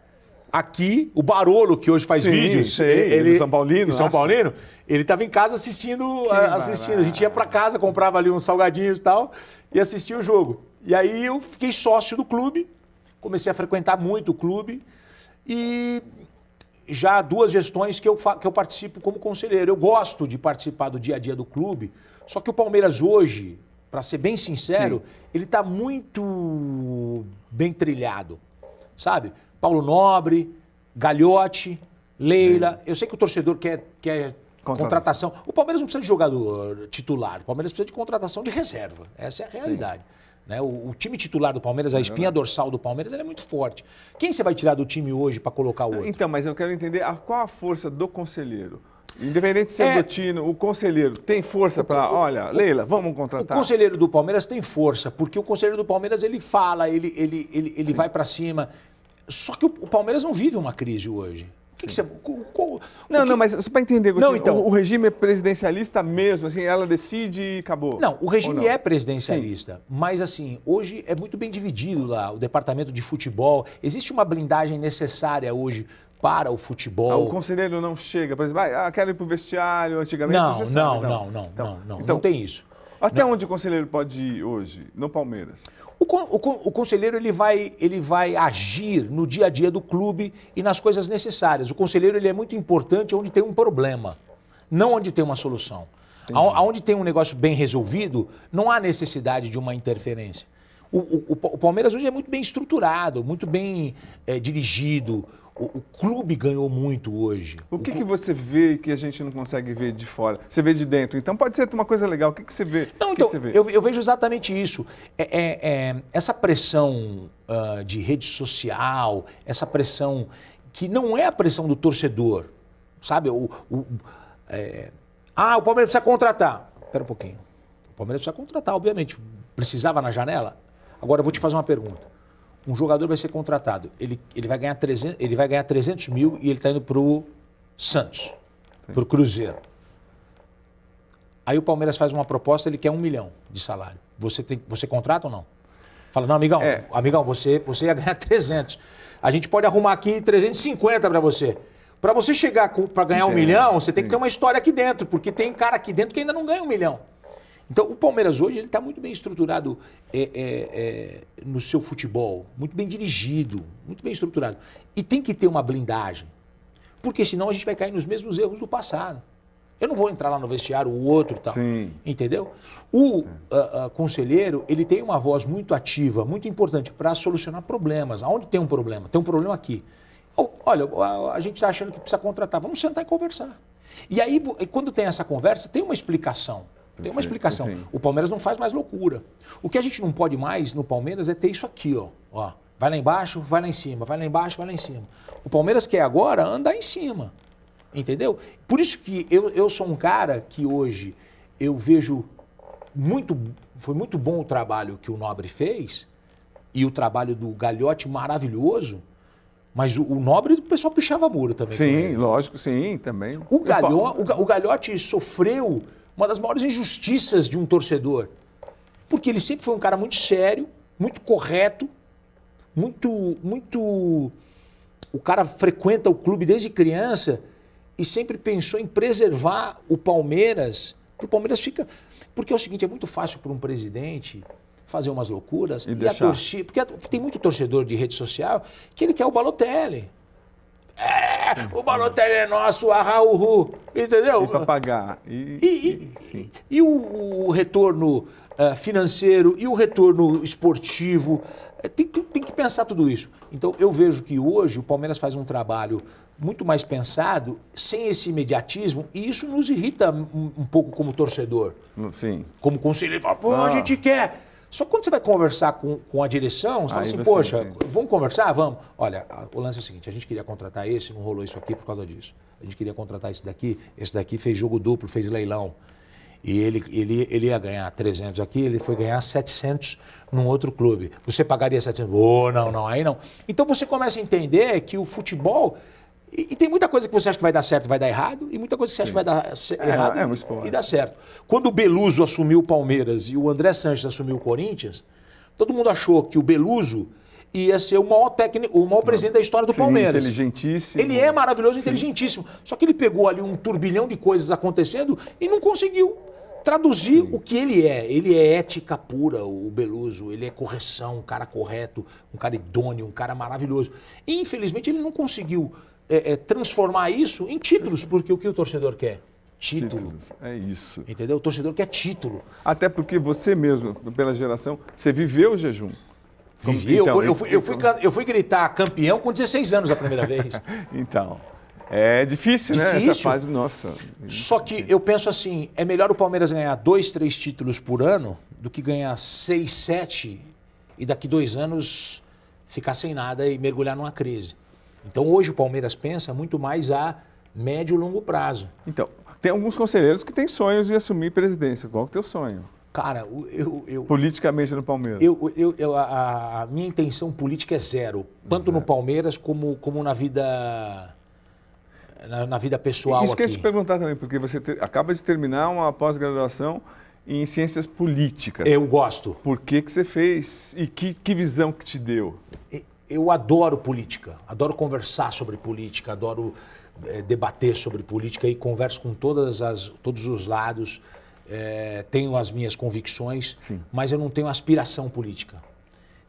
aqui, o Barolo, que hoje faz vídeos. Ele São Paulino. São Paulino, ele estava em casa assistindo. A gente ia para casa, comprava ali uns salgadinhos e tal, e assistia o jogo. E aí eu fiquei sócio do clube, comecei a frequentar muito o clube e já há 2 gestões que eu participo como conselheiro. Eu gosto de participar do dia a dia do clube, só que o Palmeiras hoje, para ser bem sincero, ele está muito bem trilhado, sabe? Paulo Nobre, Gagliotti, Leila. Eu sei que o torcedor quer contratação. O Palmeiras não precisa de jogador titular, o Palmeiras precisa de contratação de reserva. Essa é a realidade. Né? O time titular do Palmeiras, a espinha dorsal do Palmeiras, ela é muito forte. Quem você vai tirar do time hoje para colocar o outro? Então, mas eu quero entender qual a força do conselheiro. Independente de ser Botino, o conselheiro tem força para, olha, Leila, vamos contratar. O conselheiro do Palmeiras tem força, porque o conselheiro do Palmeiras, ele fala, ele vai para cima. Só que o Palmeiras não vive uma crise hoje. O que você... Não, mas só para entender, não, então, o regime é presidencialista mesmo, assim, ela decide e acabou. Não, o regime é presidencialista, mas assim, hoje é muito bem dividido lá, o departamento de futebol. Existe uma blindagem necessária hoje para o futebol. O conselheiro não chega, por exemplo, quero ir para o vestiário, antigamente não tem isso. Até onde o conselheiro pode ir hoje, no Palmeiras? O conselheiro ele vai agir no dia a dia do clube e nas coisas necessárias. O conselheiro ele é muito importante onde tem um problema, não onde tem uma solução. Onde tem um negócio bem resolvido, não há necessidade de uma interferência. O Palmeiras hoje é muito bem estruturado, muito bem dirigido. O clube ganhou muito hoje. O que você vê que a gente não consegue ver de fora? Você vê de dentro. Então pode ser uma coisa legal. O que você vê? Não, então, eu vejo exatamente isso. Essa pressão de rede social, essa pressão que não é a pressão do torcedor. Sabe? O Palmeiras precisa contratar. Espera um pouquinho. O Palmeiras precisa contratar, obviamente. Precisava na janela? Agora eu vou te fazer uma pergunta. Um jogador vai ser contratado, ele vai ganhar 300 mil e ele está indo para o Santos, para o Cruzeiro. Aí o Palmeiras faz uma proposta, ele quer 1 milhão de salário. Você contrata ou não? Fala, não, amigão, você ia ganhar 300. A gente pode arrumar aqui 350 para você. Para você chegar para ganhar 1 milhão, você tem que ter uma história aqui dentro, porque tem cara aqui dentro que ainda não ganha 1 milhão. Então, o Palmeiras hoje está muito bem estruturado no seu futebol, muito bem dirigido, muito bem estruturado. E tem que ter uma blindagem, porque senão a gente vai cair nos mesmos erros do passado. Eu não vou entrar lá no vestiário, o outro e tal. Sim. Entendeu? O conselheiro, ele tem uma voz muito ativa, muito importante para solucionar problemas. Aonde tem um problema? Tem um problema aqui. Olha, a gente está achando que precisa contratar. Vamos sentar e conversar. E aí, quando tem essa conversa, tem uma explicação. Tem uma explicação. Sim. O Palmeiras não faz mais loucura. O que a gente não pode mais no Palmeiras é ter isso aqui, ó. Vai lá embaixo, vai lá em cima, vai lá embaixo, vai lá em cima. O Palmeiras quer agora andar em cima. Entendeu? Por isso que eu sou um cara que hoje eu vejo foi muito bom o trabalho que o Nobre fez e o trabalho do Gagliotti maravilhoso, mas o Nobre o pessoal pichava muro também. Sim, lógico, sim, também. O Gagliotti sofreu uma das maiores injustiças de um torcedor. Porque ele sempre foi um cara muito sério, muito correto, muito... O cara frequenta o clube desde criança e sempre pensou em preservar o Palmeiras. O Palmeiras fica... Porque é o seguinte, é muito fácil para um presidente fazer umas loucuras e a torcida... Porque tem muito torcedor de rede social que ele quer o Balotelli. O Balotelli é nosso, Raul, entendeu? E para pagar. E o retorno financeiro e o retorno esportivo, tem que pensar tudo isso. Então eu vejo que hoje o Palmeiras faz um trabalho muito mais pensado, sem esse imediatismo, e isso nos irrita um pouco como torcedor. Sim. Como conselheiro, a gente quer... Só que quando você vai conversar com a direção, você fala assim, poxa, vamos conversar? Vamos. Olha, o lance é o seguinte, a gente queria contratar esse, não rolou isso aqui por causa disso. A gente queria contratar esse daqui fez jogo duplo, fez leilão. E ele ia ganhar 300 aqui, ele foi ganhar 700 num outro clube. Você pagaria 700? Não, aí não. Então você começa a entender que o futebol... E tem muita coisa que você acha que vai dar certo e vai dar errado, e muita coisa que você acha que vai dar errado e dá certo. Quando o Beluso assumiu o Palmeiras e o André Sanches assumiu o Corinthians, todo mundo achou que o Beluso ia ser o maior presidente da história do Palmeiras. Inteligentíssimo. Ele é maravilhoso, inteligentíssimo. Só que ele pegou ali um turbilhão de coisas acontecendo e não conseguiu traduzir o que ele é. Ele é ética pura, o Beluso. Ele é correção, um cara correto, um cara idôneo, um cara maravilhoso. E, infelizmente, ele não conseguiu transformar isso em títulos, porque o que o torcedor quer? Título. É isso. Entendeu? O torcedor quer título. Até porque você mesmo, pela geração, você viveu o jejum. Então, eu fui gritar campeão com 16 anos a primeira vez. Então, é difícil, né? Essa fase, nossa. Só que eu penso assim, é melhor o Palmeiras ganhar 2, 3 títulos por ano do que ganhar 6, 7 e daqui 2 anos ficar sem nada e mergulhar numa crise. Então hoje o Palmeiras pensa muito mais a médio e longo prazo. Então, tem alguns conselheiros que têm sonhos de assumir presidência. Qual é o teu sonho? Cara, Politicamente no Palmeiras. a minha intenção política é zero. Tanto no Palmeiras como na vida... Na vida pessoal Isso aqui. que eu ia te perguntar também, porque você acaba de terminar uma pós-graduação em ciências políticas. Eu gosto. Por que você fez e que visão que te deu? Eu adoro política, adoro conversar sobre política, adoro debater sobre política e converso com todos os lados. Tenho as minhas convicções, Sim. mas eu não tenho aspiração política.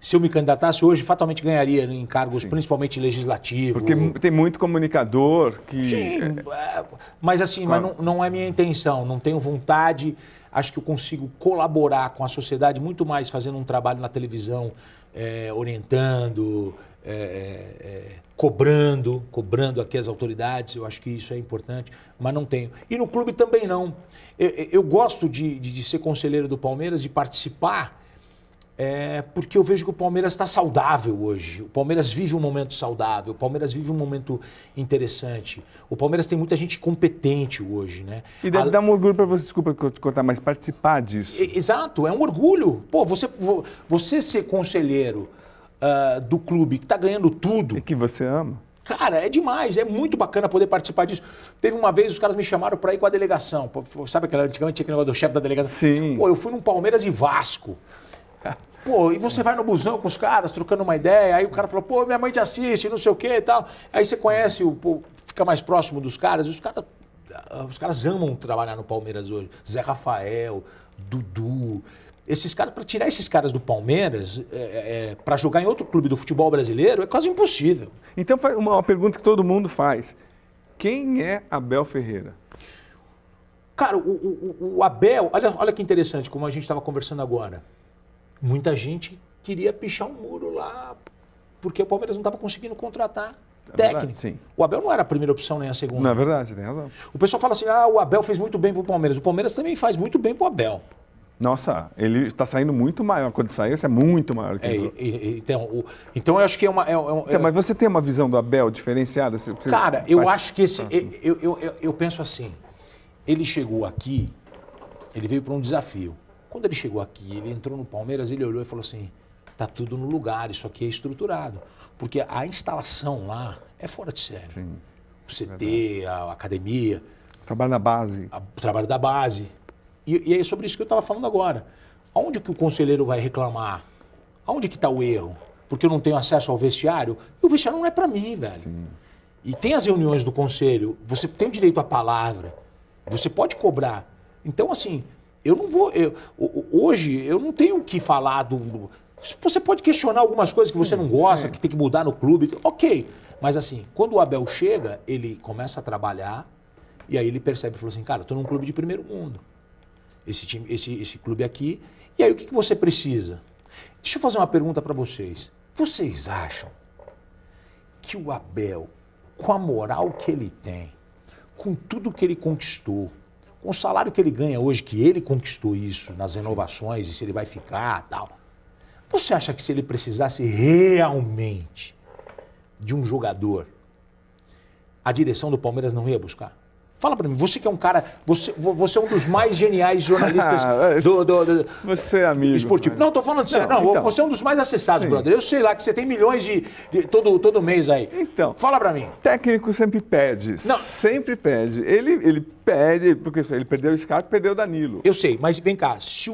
Se eu me candidatasse hoje, fatalmente ganharia em cargos, principalmente legislativos. Porque tem muito comunicador que... Sim, mas assim, Claro. mas não é minha intenção, não tenho vontade. Acho que eu consigo colaborar com a sociedade muito mais fazendo um trabalho na televisão, orientando, cobrando aqui as autoridades. Eu acho que isso é importante, mas não tenho. E no clube também não. Eu gosto de ser conselheiro do Palmeiras, de participar, porque eu vejo que o Palmeiras está saudável hoje. O Palmeiras vive um momento saudável, o Palmeiras vive um momento interessante. O Palmeiras tem muita gente competente hoje, né? E deve dar um orgulho para você, desculpa te cortar, mas participar disso. Exato, é um orgulho. Pô, você ser conselheiro do clube que está ganhando tudo... E que você ama. Cara, é demais, é muito bacana poder participar disso. Teve uma vez, os caras me chamaram para ir com a delegação. Pô, sabe antigamente tinha aquele negócio do chefe da delegação? Sim. Pô, eu fui num Palmeiras e Vasco. Pô, e você vai no busão com os caras, trocando uma ideia, aí o cara falou, pô, minha mãe te assiste, não sei o quê e tal. Aí você conhece, fica mais próximo dos caras, os caras amam trabalhar no Palmeiras hoje. Zé Rafael, Dudu, esses caras, para tirar esses caras do Palmeiras, para jogar em outro clube do futebol brasileiro, é quase impossível. Então, uma pergunta que todo mundo faz. Quem é Abel Ferreira? Cara, o Abel, olha que interessante, como a gente estava conversando agora. Muita gente queria pichar um muro lá, porque o Palmeiras não estava conseguindo contratar técnico. Verdade, sim. O Abel não era a primeira opção nem a segunda. Não é verdade, você tem razão. O pessoal fala assim, o Abel fez muito bem pro Palmeiras. O Palmeiras também faz muito bem pro Abel. Nossa, ele está saindo muito maior. Quando sair, isso é muito maior que ele. Então eu acho que Mas você tem uma visão do Abel diferenciada? Cara, eu acho que eu penso assim, ele chegou aqui, ele veio para um desafio. Quando ele chegou aqui, ele entrou no Palmeiras, ele olhou e falou assim, tá tudo no lugar, isso aqui é estruturado. Porque a instalação lá é fora de série. Sim, o CT, a academia. Trabalho na base. O trabalho da base. E é sobre isso que eu estava falando agora. Aonde que o conselheiro vai reclamar? Aonde que está o erro? Porque eu não tenho acesso ao vestiário? E o vestiário não é para mim, velho. Sim. E tem as reuniões do conselho, você tem o direito à palavra, você pode cobrar. Então, assim, eu não vou... hoje, eu não tenho o que falar do... Você pode questionar algumas coisas que você não gosta, que tem que mudar no clube, ok. Mas, assim, quando o Abel chega, ele começa a trabalhar e aí ele percebe, falou assim, cara, eu estou num clube de primeiro mundo. Esse clube aqui. E aí, o que você precisa? Deixa eu fazer uma pergunta para vocês. Vocês acham que o Abel, com a moral que ele tem, com tudo que ele conquistou, com o salário que ele ganha hoje, que ele conquistou isso nas renovações e se ele vai ficar tal, você acha que se ele precisasse realmente de um jogador, a direção do Palmeiras não ia buscar? Fala pra mim, você que é um cara, você é um dos mais geniais jornalistas do você é amigo. Esportivo. Não, tô falando sério. Não, então, você é um dos mais acessados, brother. Eu sei lá que você tem milhões de todo mês aí. Então, fala pra mim. Técnico sempre pede. Não. Sempre pede. Ele pede, porque ele perdeu o Scarpa e perdeu o Danilo. Eu sei, mas vem cá, se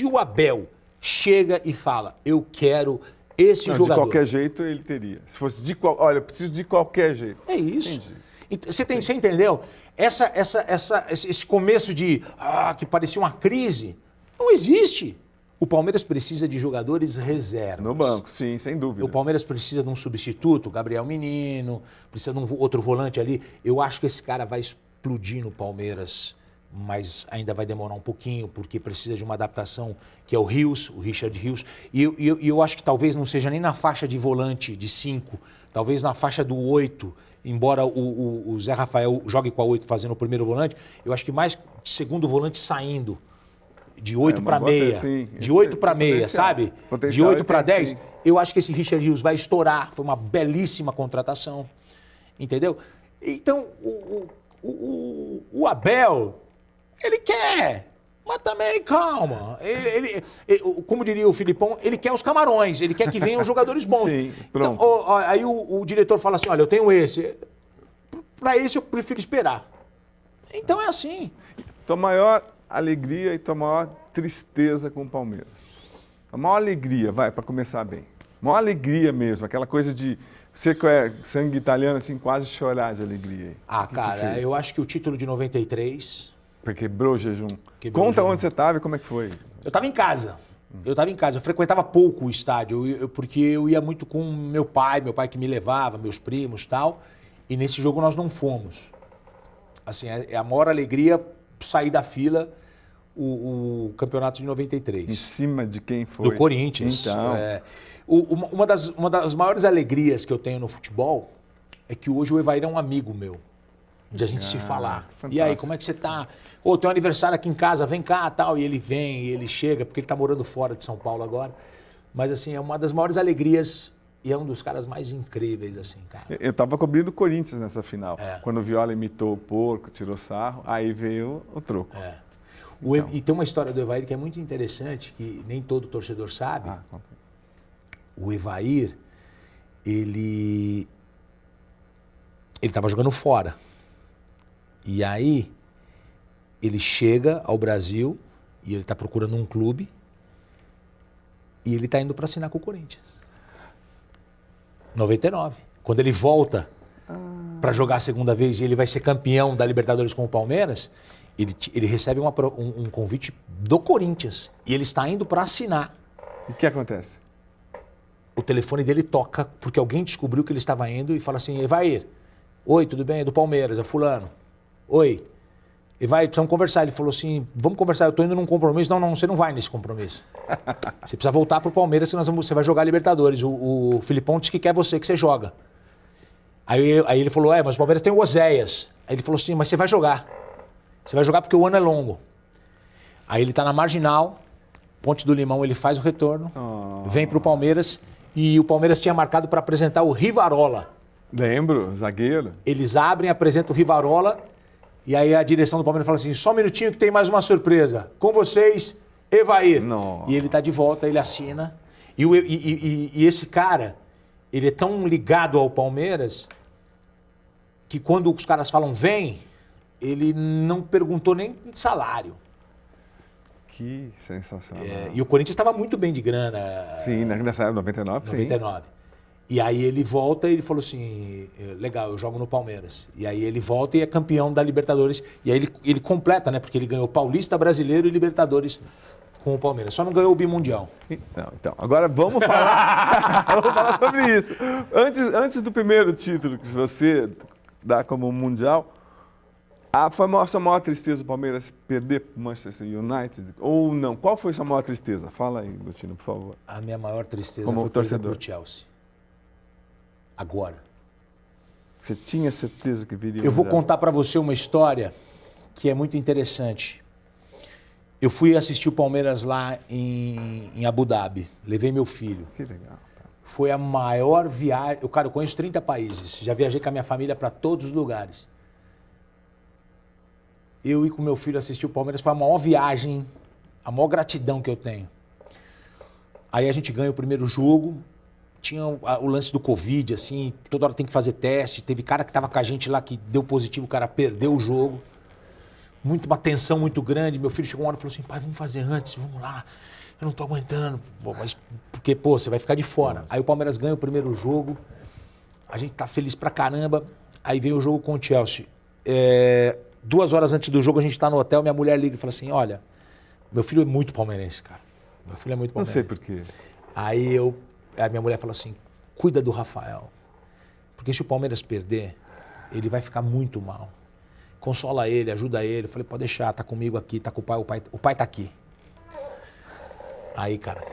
o Abel chega e fala, eu quero esse jogador. De qualquer jeito ele teria. Se fosse olha, eu preciso de qualquer jeito. É isso. Entendi. Você entendeu? Esse começo de que parecia uma crise, não existe. O Palmeiras precisa de jogadores reservas. No banco, sim, sem dúvida. O Palmeiras precisa de um substituto, Gabriel Menino, precisa de um outro volante ali. Eu acho que esse cara vai explodir no Palmeiras, mas ainda vai demorar um pouquinho, porque precisa de uma adaptação, que é o Rios, o Richard Rios. E eu acho que talvez não seja nem na faixa de volante de 5, talvez na faixa do 8, embora o Zé Rafael jogue com a 8 fazendo o primeiro volante, eu acho que mais segundo volante saindo. de 8 para boa meia, sim. de 8 para meia, Potencial. sabe? De Potencial 8 para ele tem, 10, sim. eu acho que esse Richard Rios vai estourar. Foi uma belíssima contratação, entendeu? Então, o Abel, ele quer, mas também calma. Como diria o Filipão, ele quer os camarões, ele quer que venham jogadores bons. Sim, então, pronto. aí o diretor fala assim, olha, eu tenho esse. Para esse eu prefiro esperar. Então é assim. Tua maior alegria e tua maior tristeza com o Palmeiras? A maior alegria, vai, para começar bem. A maior alegria mesmo, aquela coisa de você que é sangue italiano, assim, quase chorar de alegria. Ah, O que cara, te fez? eu acho que o título de 93... Porque quebrou o jejum. Quebrou o Conta jejum. onde você estava e como é que foi. Eu estava em casa. Eu frequentava pouco o estádio, porque eu ia muito com meu pai que me levava, meus primos e tal. E nesse jogo nós não fomos. Assim, é a maior alegria sair da fila o campeonato de 93. Em cima de quem foi? Do Corinthians. Então, Uma das maiores alegrias que eu tenho no futebol é que hoje o Evair é um amigo meu. De a gente se falar. fantástico. E aí, como é que você tá? Ô, tem um aniversário aqui em casa, vem cá, tal. E ele vem, e ele chega, porque ele tá morando fora de São Paulo agora. Mas, assim, é uma das maiores alegrias e é um dos caras mais incríveis, assim, cara. eu estava cobrindo o Corinthians nessa final. É. Quando o Viola imitou o porco, tirou sarro, aí veio o troco. É. E tem uma história do Evair que é muito interessante, que nem todo torcedor sabe. Ah, conta. O Evair, ele estava jogando fora. E aí, ele chega ao Brasil e ele está procurando um clube e ele está indo para assinar com o Corinthians. 99. Quando ele volta para jogar a segunda vez e ele vai ser campeão da Libertadores com o Palmeiras, ele recebe um convite do Corinthians e ele está indo para assinar. E o que acontece? O telefone dele toca porque alguém descobriu que ele estava indo e fala assim, Evair, oi, tudo bem? É do Palmeiras, é fulano. Oi. Evair, precisamos conversar. Ele falou assim, vamos conversar, eu estou indo num compromisso. Não, você não vai nesse compromisso. Você precisa voltar pro Palmeiras que você vai jogar Libertadores. O Filipão disse que quer você, que você joga. Aí ele falou, mas o Palmeiras tem o Oséias. Aí ele falou assim, mas você vai jogar. Você vai jogar porque o ano é longo. Aí ele está na Marginal, Ponte do Limão, ele faz o retorno, vem pro Palmeiras e o Palmeiras tinha marcado para apresentar o Rivarola. Lembro, zagueiro. Eles abrem, apresentam o Rivarola e aí a direção do Palmeiras fala assim, só um minutinho que tem mais uma surpresa. Com vocês, Evair. Nossa. E ele tá de volta, ele assina. E esse cara, ele é tão ligado ao Palmeiras que quando os caras falam vem, ele não perguntou nem salário. Que sensacional. E o Corinthians estava muito bem de grana. Sim, nessa época, 99, 99. E aí ele volta e ele falou assim, legal, eu jogo no Palmeiras. E aí ele volta e é campeão da Libertadores. E aí ele completa, né? Porque ele ganhou Paulista, Brasileiro e Libertadores com o Palmeiras. Só não ganhou o Bimundial. Então, agora vamos falar, vamos falar sobre isso. Antes do primeiro título que você dá como Mundial, foi a sua maior tristeza do Palmeiras perder para o Manchester United? Ou não? Qual foi a sua maior tristeza? Fala aí, Lutino, por favor. A minha maior tristeza Como foi torcedor. perder pro Chelsea. Agora. Você tinha certeza que viria o Eu vou Mundial? contar para você uma história que é muito interessante. Eu fui assistir o Palmeiras lá em Abu Dhabi. Levei meu filho. Que legal. Foi a maior viagem. Eu conheço 30 países. Já viajei com a minha família para todos os lugares. Eu e com meu filho assistir o Palmeiras foi a maior viagem, a maior gratidão que eu tenho. Aí a gente ganha o primeiro jogo. Tinha o lance do Covid, assim, toda hora tem que fazer teste. Teve cara que estava com a gente lá que deu positivo, o cara perdeu o jogo. Uma tensão muito grande. Meu filho chegou uma hora e falou assim, pai, vamos fazer antes, vamos lá. Eu não tô aguentando. Mas porque, você vai ficar de fora. Aí o Palmeiras ganha o primeiro jogo. A gente tá feliz pra caramba. Aí vem o jogo com o Chelsea. 2 horas antes do jogo, a gente tá no hotel, minha mulher liga e fala assim, olha, meu filho é muito palmeirense, cara. Meu filho é muito Não palmeirense. sei por quê. Aí a minha mulher falou assim, cuida do Rafael. Porque se o Palmeiras perder, ele vai ficar muito mal. Consola ele, ajuda ele. Eu falei, pode deixar, tá comigo aqui, tá com o pai tá aqui. Aí, cara,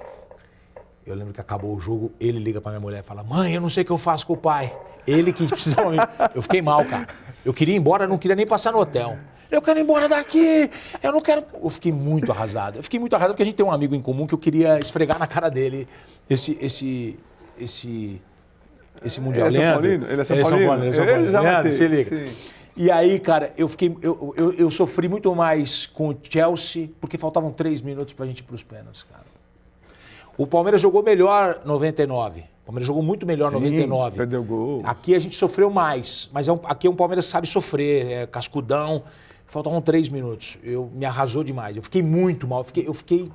eu lembro que acabou o jogo, ele liga pra minha mulher e fala, mãe, eu não sei o que eu faço com o pai. Ele que precisava... Eu fiquei mal, cara. Eu queria ir embora, não queria nem passar no hotel. eu quero ir embora daqui, eu não quero... Eu fiquei muito arrasado. Eu fiquei muito arrasado porque a gente tem um amigo em comum que eu queria esfregar na cara dele esse Mundial. Ele é São Paulino? Ele é São Paulino? Ele é São Paulino. Já Leandro, matei. se liga. Sim. E aí, cara, eu sofri muito mais com o Chelsea, porque faltavam 3 minutos pra gente ir pros pênaltis, cara. O Palmeiras jogou melhor 99. O Palmeiras jogou muito melhor 99. Perdeu gol. Aqui a gente sofreu mais, mas aqui é um Palmeiras que sabe sofrer, é cascudão. Faltavam 3 minutos. Me arrasou demais. Eu fiquei muito mal. Eu fiquei...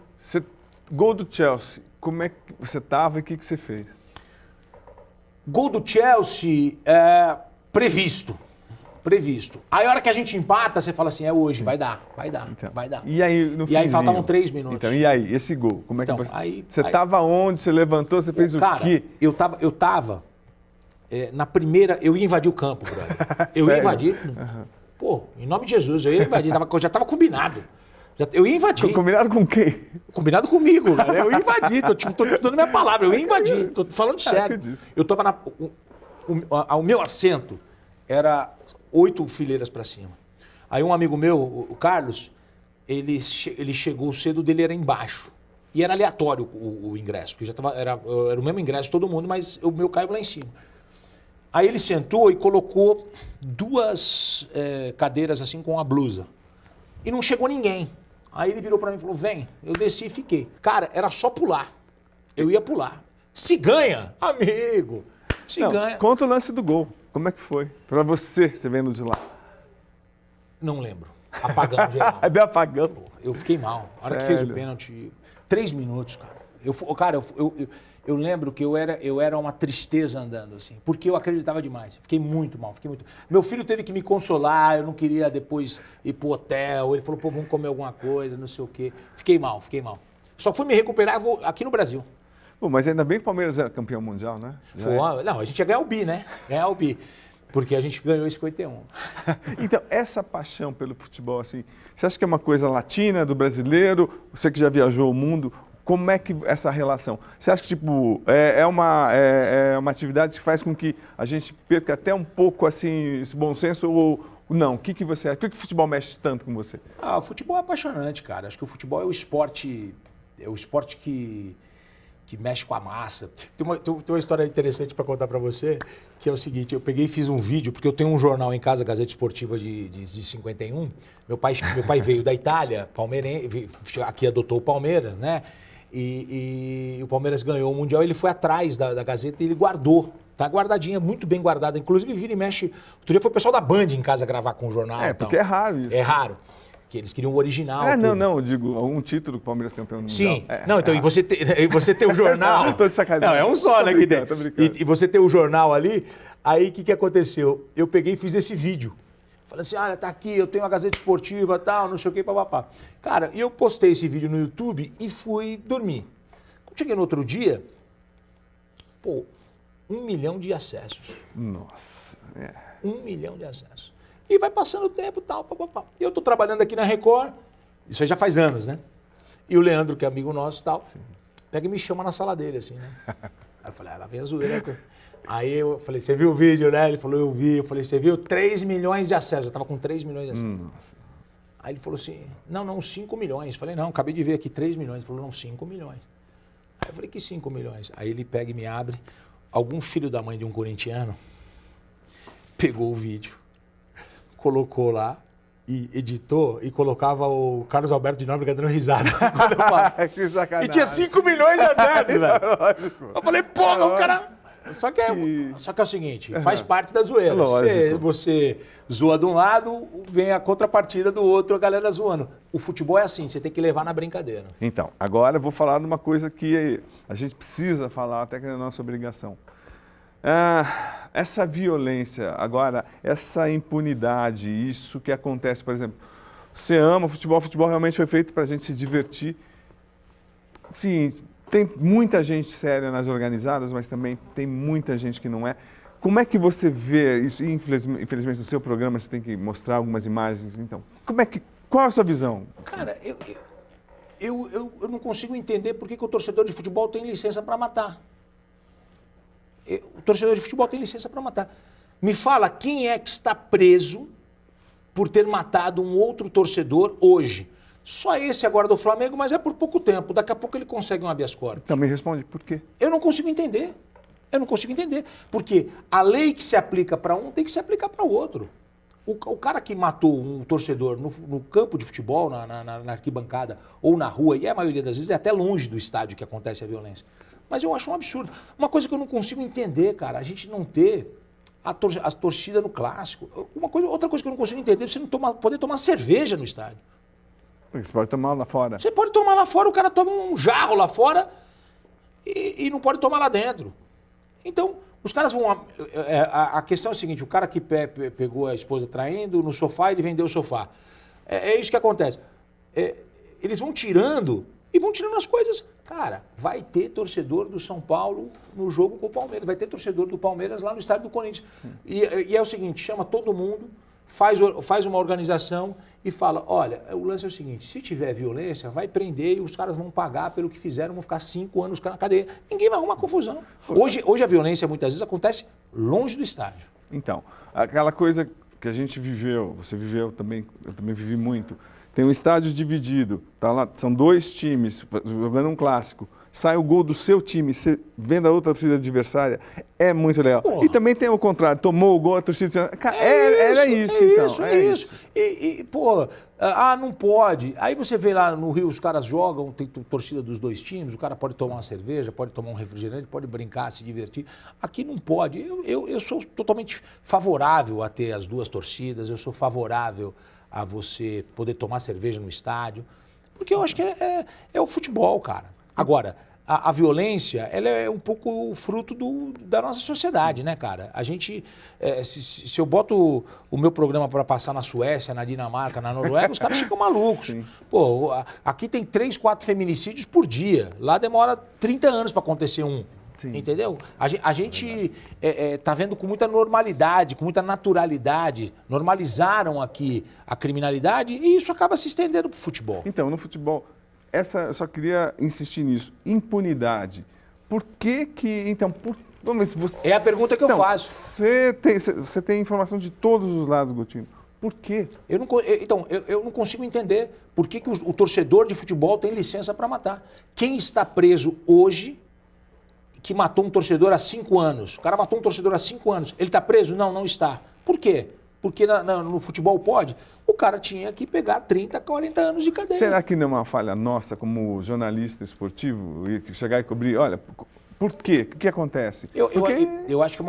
Gol do Chelsea, como é que você tava e o que você fez? Gol do Chelsea, previsto. Aí a hora que a gente empata, você fala assim, é hoje, vai dar. Então, Vai dar. E aí, no aí faltavam finzinho? 3 minutos. Então, e aí, esse gol? Como é que Então, você tava onde? Você levantou, você fez o quê? Eu tava na primeira, eu ia invadir o campo, brother. Eu ia invadir. Pô, em nome de Jesus, eu ia invadir. Já tava combinado. Eu ia invadir. Combinado com quem? Combinado comigo, cara. Eu ia invadir. Tô dando minha palavra, eu ia invadir. Tô falando sério. Acredito. Eu tava o meu assento era 8 fileiras para cima. Aí um amigo meu, o Carlos, ele chegou cedo, dele era embaixo. E era aleatório o ingresso, porque era o mesmo ingresso todo mundo, mas o meu caiu lá em cima. Aí ele sentou e colocou 2 cadeiras assim com a blusa. E não chegou ninguém. Aí ele virou para mim e falou, vem. Eu desci e fiquei. Cara, era só pular. Eu ia pular. Se ganha, amigo. Se ganha. Conta o lance do gol. Como é que foi? Pra você vendo de lá. Não lembro. Apagão geral. Deu apagão. Eu fiquei mal. A hora que Sério? fez o pênalti, 3 minutos, cara. Eu lembro que eu era uma tristeza andando, assim, porque eu acreditava demais. Fiquei muito mal, Meu filho teve que me consolar, eu não queria depois ir pro hotel. Ele falou, pô, vamos comer alguma coisa, não sei o quê. Fiquei mal. Só fui me recuperar aqui no Brasil. Pô, mas ainda bem que o Palmeiras é campeão mundial, né? Não, a gente ia ganhar o bi, né? Ganhar o bi. Porque a gente ganhou em 51. Então, essa paixão pelo futebol, assim, você acha que é uma coisa latina, do brasileiro? Você que já viajou o mundo, como é que essa relação? Você acha que, tipo, é uma atividade que faz com que a gente perca até um pouco, assim, esse bom senso ou não? O que você acha? Por que o futebol mexe tanto com você? O futebol é apaixonante, cara. Acho que o futebol é o esporte que mexe com a massa. Tem uma história interessante para contar para você, que é o seguinte, eu peguei e fiz um vídeo, porque eu tenho um jornal em casa, Gazeta Esportiva de 51. Meu pai veio da Itália, palmeirense, aqui adotou o Palmeiras, né? E o Palmeiras ganhou o Mundial, ele foi atrás da Gazeta e ele guardou. Tá guardadinha, muito bem guardada. Inclusive, vira e mexe. Outro dia foi o pessoal da Band em casa gravar com o jornal. Porque é raro isso. É raro. Que eles queriam o original. Não, eu digo, algum título do Palmeiras campeão mundial. Sim. Então, e você tem o jornal. Tô de sacanagem. Não, é um só, né, que tem. Tô brincando. E você tem o jornal ali, aí o que aconteceu? Eu peguei e fiz esse vídeo. Falei assim, olha, tá aqui, eu tenho uma Gazeta Esportiva, tal, não sei o que, papapá. Cara, e eu postei esse vídeo no YouTube e fui dormir. Quando cheguei no outro dia, 1 milhão de acessos. Nossa. 1 milhão de acessos. E vai passando o tempo, tal, papapá. E eu tô trabalhando aqui na Record, isso aí já faz anos, né? E o Leandro, que é amigo nosso e tal, pega e me chama na sala dele, assim, né? Aí eu falei, lá vem a zoeira. Aí eu falei, você viu o vídeo, né? Ele falou, eu vi. Eu falei, você viu? 3 milhões de acessos. Eu tava com 3 milhões de acessos. Nossa. Aí ele falou assim, não, 5 milhões. Eu falei, não, acabei de ver aqui 3 milhões. Ele falou, não, 5 milhões. Aí eu falei, que 5 milhões? Aí ele pega e me abre. Algum filho da mãe de um corintiano pegou o vídeo, colocou lá e editou e colocava o Carlos Alberto de Nóbrega dando risada. Que sacanagem. E tinha 5 milhões de acessos, velho. Eu falei, porra, o cara... Só que é o seguinte, faz parte da zoeira. Você zoa de um lado, vem a contrapartida do outro, a galera zoando. O futebol é assim, você tem que levar na brincadeira. Então, agora eu vou falar de uma coisa que a gente precisa falar, até que é a nossa obrigação. Essa violência, agora, essa impunidade, isso que acontece, por exemplo, você ama o futebol realmente foi feito para a gente se divertir. Sim, tem muita gente séria nas organizadas, mas também tem muita gente que não é. Como é que você vê isso? Infelizmente, no seu programa você tem que mostrar algumas imagens. Então, qual é a sua visão? Cara, eu não consigo entender por que o torcedor de futebol tem licença para matar. O torcedor de futebol tem licença para matar. Me fala quem é que está preso por ter matado um outro torcedor hoje. Só esse agora do Flamengo, mas é por pouco tempo. Daqui a pouco ele consegue um habeas corpus. Então me responde, por quê? Eu não consigo entender. Eu não consigo entender. Porque a lei que se aplica para um tem que se aplicar para o outro. O cara que matou um torcedor no campo de futebol, na arquibancada ou na rua, e a maioria das vezes é até longe do estádio que acontece a violência. Mas eu acho um absurdo. Uma coisa que eu não consigo entender, cara, a gente não ter a torcida no clássico. Outra coisa que eu não consigo entender é você não poder tomar cerveja no estádio. Porque você pode tomar lá fora. Você pode tomar lá fora, o cara toma um jarro lá fora e não pode tomar lá dentro. Então, os caras vão... A questão é a seguinte, o cara que pegou a esposa traindo no sofá, ele vendeu o sofá. É isso que acontece. Eles vão tirando e vão tirando as coisas. Cara, vai ter torcedor do São Paulo no jogo com o Palmeiras. Vai ter torcedor do Palmeiras lá no estádio do Corinthians. E é o seguinte, chama todo mundo, faz uma organização e fala, olha, o lance é o seguinte, se tiver violência, vai prender e os caras vão pagar pelo que fizeram, vão ficar 5 anos na cadeia. Ninguém vai arrumar confusão. Hoje a violência muitas vezes acontece longe do estádio. Então, aquela coisa que a gente viveu, você viveu também, eu também vivi muito, tem um estádio dividido, tá lá, são 2 times jogando um clássico, sai o gol do seu time, você vendo a outra torcida adversária, é muito legal. Porra. E também tem o contrário, tomou o gol, a torcida... Era isso, então. É isso. Não pode. Aí você vê lá no Rio, os caras jogam, tem torcida dos 2 times, o cara pode tomar uma cerveja, pode tomar um refrigerante, pode brincar, se divertir. Aqui não pode. Eu sou totalmente favorável a ter as 2 torcidas, eu sou favorável a você poder tomar cerveja no estádio, porque eu acho que é o futebol, cara. Agora, a violência, ela é um pouco fruto da nossa sociedade, né, cara? A gente, se eu boto o meu programa para passar na Suécia, na Dinamarca, na Noruega, os caras ficam malucos. Sim. Pô, aqui tem 3, 4 feminicídios por dia. Lá demora 30 anos para acontecer um. Sim. Entendeu? A gente tá vendo com muita normalidade, com muita naturalidade, normalizaram aqui a criminalidade e isso acaba se estendendo pro futebol. Então, no futebol, eu só queria insistir nisso, impunidade. Por que então, vamos ver, você... É a pergunta que eu faço. Você tem informação de todos os lados, Gotino. Por quê? Eu não consigo entender por que o torcedor de futebol tem licença para matar. Quem está preso hoje... que matou um torcedor há 5 anos. O cara matou um torcedor há 5 anos. Ele está preso? Não, não está. Por quê? Porque no futebol pode? O cara tinha que pegar 30, 40 anos de cadeia. Será que não é uma falha nossa como jornalista esportivo chegar e cobrir? Olha, por quê? O que acontece? Eu acho que é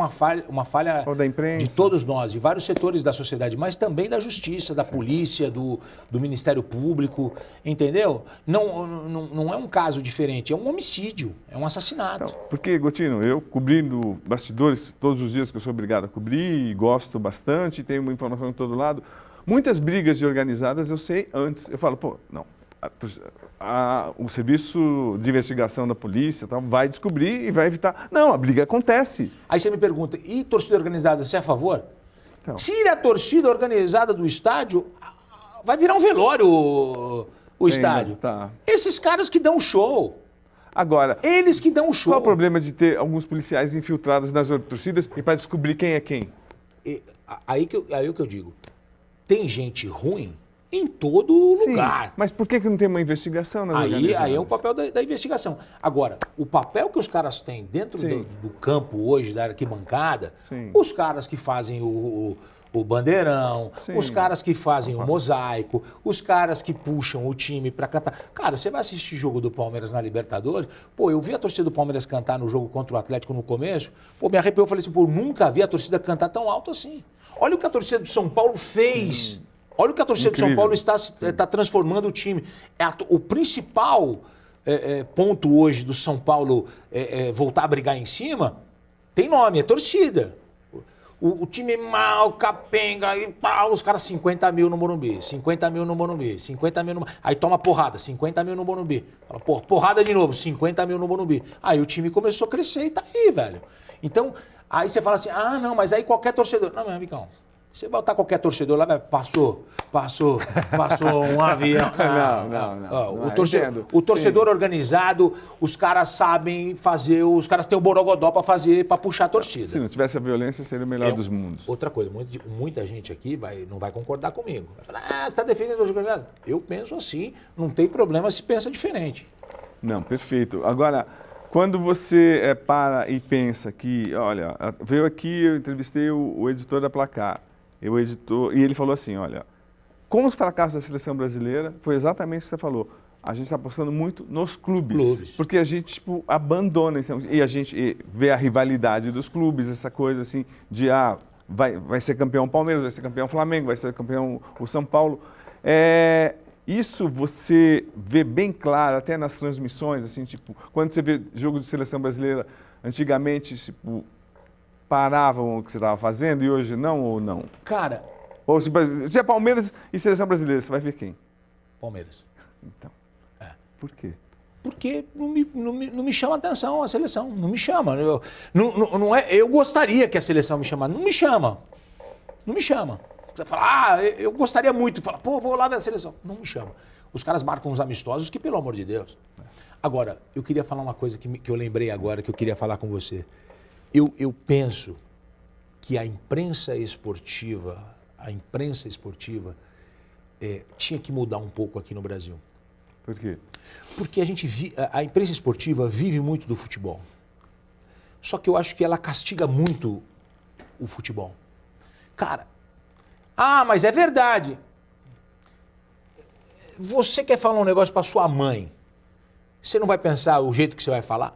uma falha da imprensa, de todos nós, de vários setores da sociedade, mas também da justiça, da polícia, do Ministério Público, entendeu? Não é um caso diferente, é um homicídio, é um assassinato. Então, porque, Gotino, eu cobrindo bastidores todos os dias que eu sou obrigado a cobrir, gosto bastante, tenho uma informação de todo lado, muitas brigas de organizadas eu sei antes. Eu falo, não... o serviço de investigação da polícia vai descobrir e vai evitar. Não, a briga acontece. Aí você me pergunta, e torcida organizada, você é a favor? Então. Tira a torcida organizada do estádio, vai virar um velório o estádio. Tá. Esses caras que dão show. Agora, eles que dão show. Qual o problema de ter alguns policiais infiltrados nas outras torcidas e para descobrir quem é quem? Aí que eu digo, tem gente ruim em todo lugar. Mas por que não tem uma investigação nas organizadas? Aí é o papel da investigação. Agora, o papel que os caras têm dentro do campo hoje, da arquibancada, os caras que fazem o bandeirão, os caras que fazem o mosaico, os caras que puxam o time pra cantar. Cara, você vai assistir jogo do Palmeiras na Libertadores, eu vi a torcida do Palmeiras cantar no jogo contra o Atlético no começo, me arrepiou, eu falei assim, nunca vi a torcida cantar tão alto assim. Olha o que a torcida do São Paulo fez. Olha o que a torcida do São Paulo está transformando o time. O principal ponto hoje do São Paulo voltar a brigar em cima tem nome, é torcida. O time mal, capenga, e pau, os caras 50 mil no Morumbi, 50 mil no Morumbi, 50 mil no... Aí toma porrada, 50 mil no Morumbi. Fala, porrada de novo, 50 mil no Morumbi. Aí o time começou a crescer e tá aí, velho. Então, aí você fala assim, não, mas aí qualquer torcedor... Não, meu amigão, Você botar qualquer torcedor lá, passou um avião. O torcedor organizado, os caras sabem fazer, os caras têm o borogodó pra fazer, pra puxar a torcida. Se não tivesse a violência, seria o melhor dos mundos. Outra coisa, muita gente aqui não vai concordar comigo. Vai falar, você tá defendendo o torcedor organizado? Eu penso assim, não tem problema se pensa diferente. Não, perfeito. Agora, quando você para e pensa que, olha, veio aqui, eu entrevistei o editor da Placar, e ele falou assim, olha, com os fracassos da seleção brasileira, foi exatamente o que você falou, a gente está apostando muito nos clubes, porque a gente abandona, e a gente vê a rivalidade dos clubes, essa coisa assim, de vai ser campeão o Palmeiras, vai ser campeão o Flamengo, vai ser campeão o São Paulo. Isso você vê bem claro, até nas transmissões, assim, tipo, quando você vê jogo de seleção brasileira, antigamente, tipo, paravam o que você estava fazendo e hoje não ou não? Cara... Ou se é Palmeiras e seleção brasileira, você vai ver quem? Palmeiras. Então, por quê? Porque não me chama atenção a seleção, não me chama. Eu gostaria que a seleção me chamasse, não me chama. Não me chama. Você fala, eu gostaria muito, fala, vou lá ver a seleção. Não me chama. Os caras marcam uns amistosos que, pelo amor de Deus. Agora, eu queria falar uma coisa que eu lembrei agora, que eu queria falar com você. Eu penso que a imprensa esportiva tinha que mudar um pouco aqui no Brasil. Por quê? Porque a imprensa esportiva vive muito do futebol. Só que eu acho que ela castiga muito o futebol. Cara, mas é verdade. Você quer falar um negócio para sua mãe, você não vai pensar o jeito que você vai falar?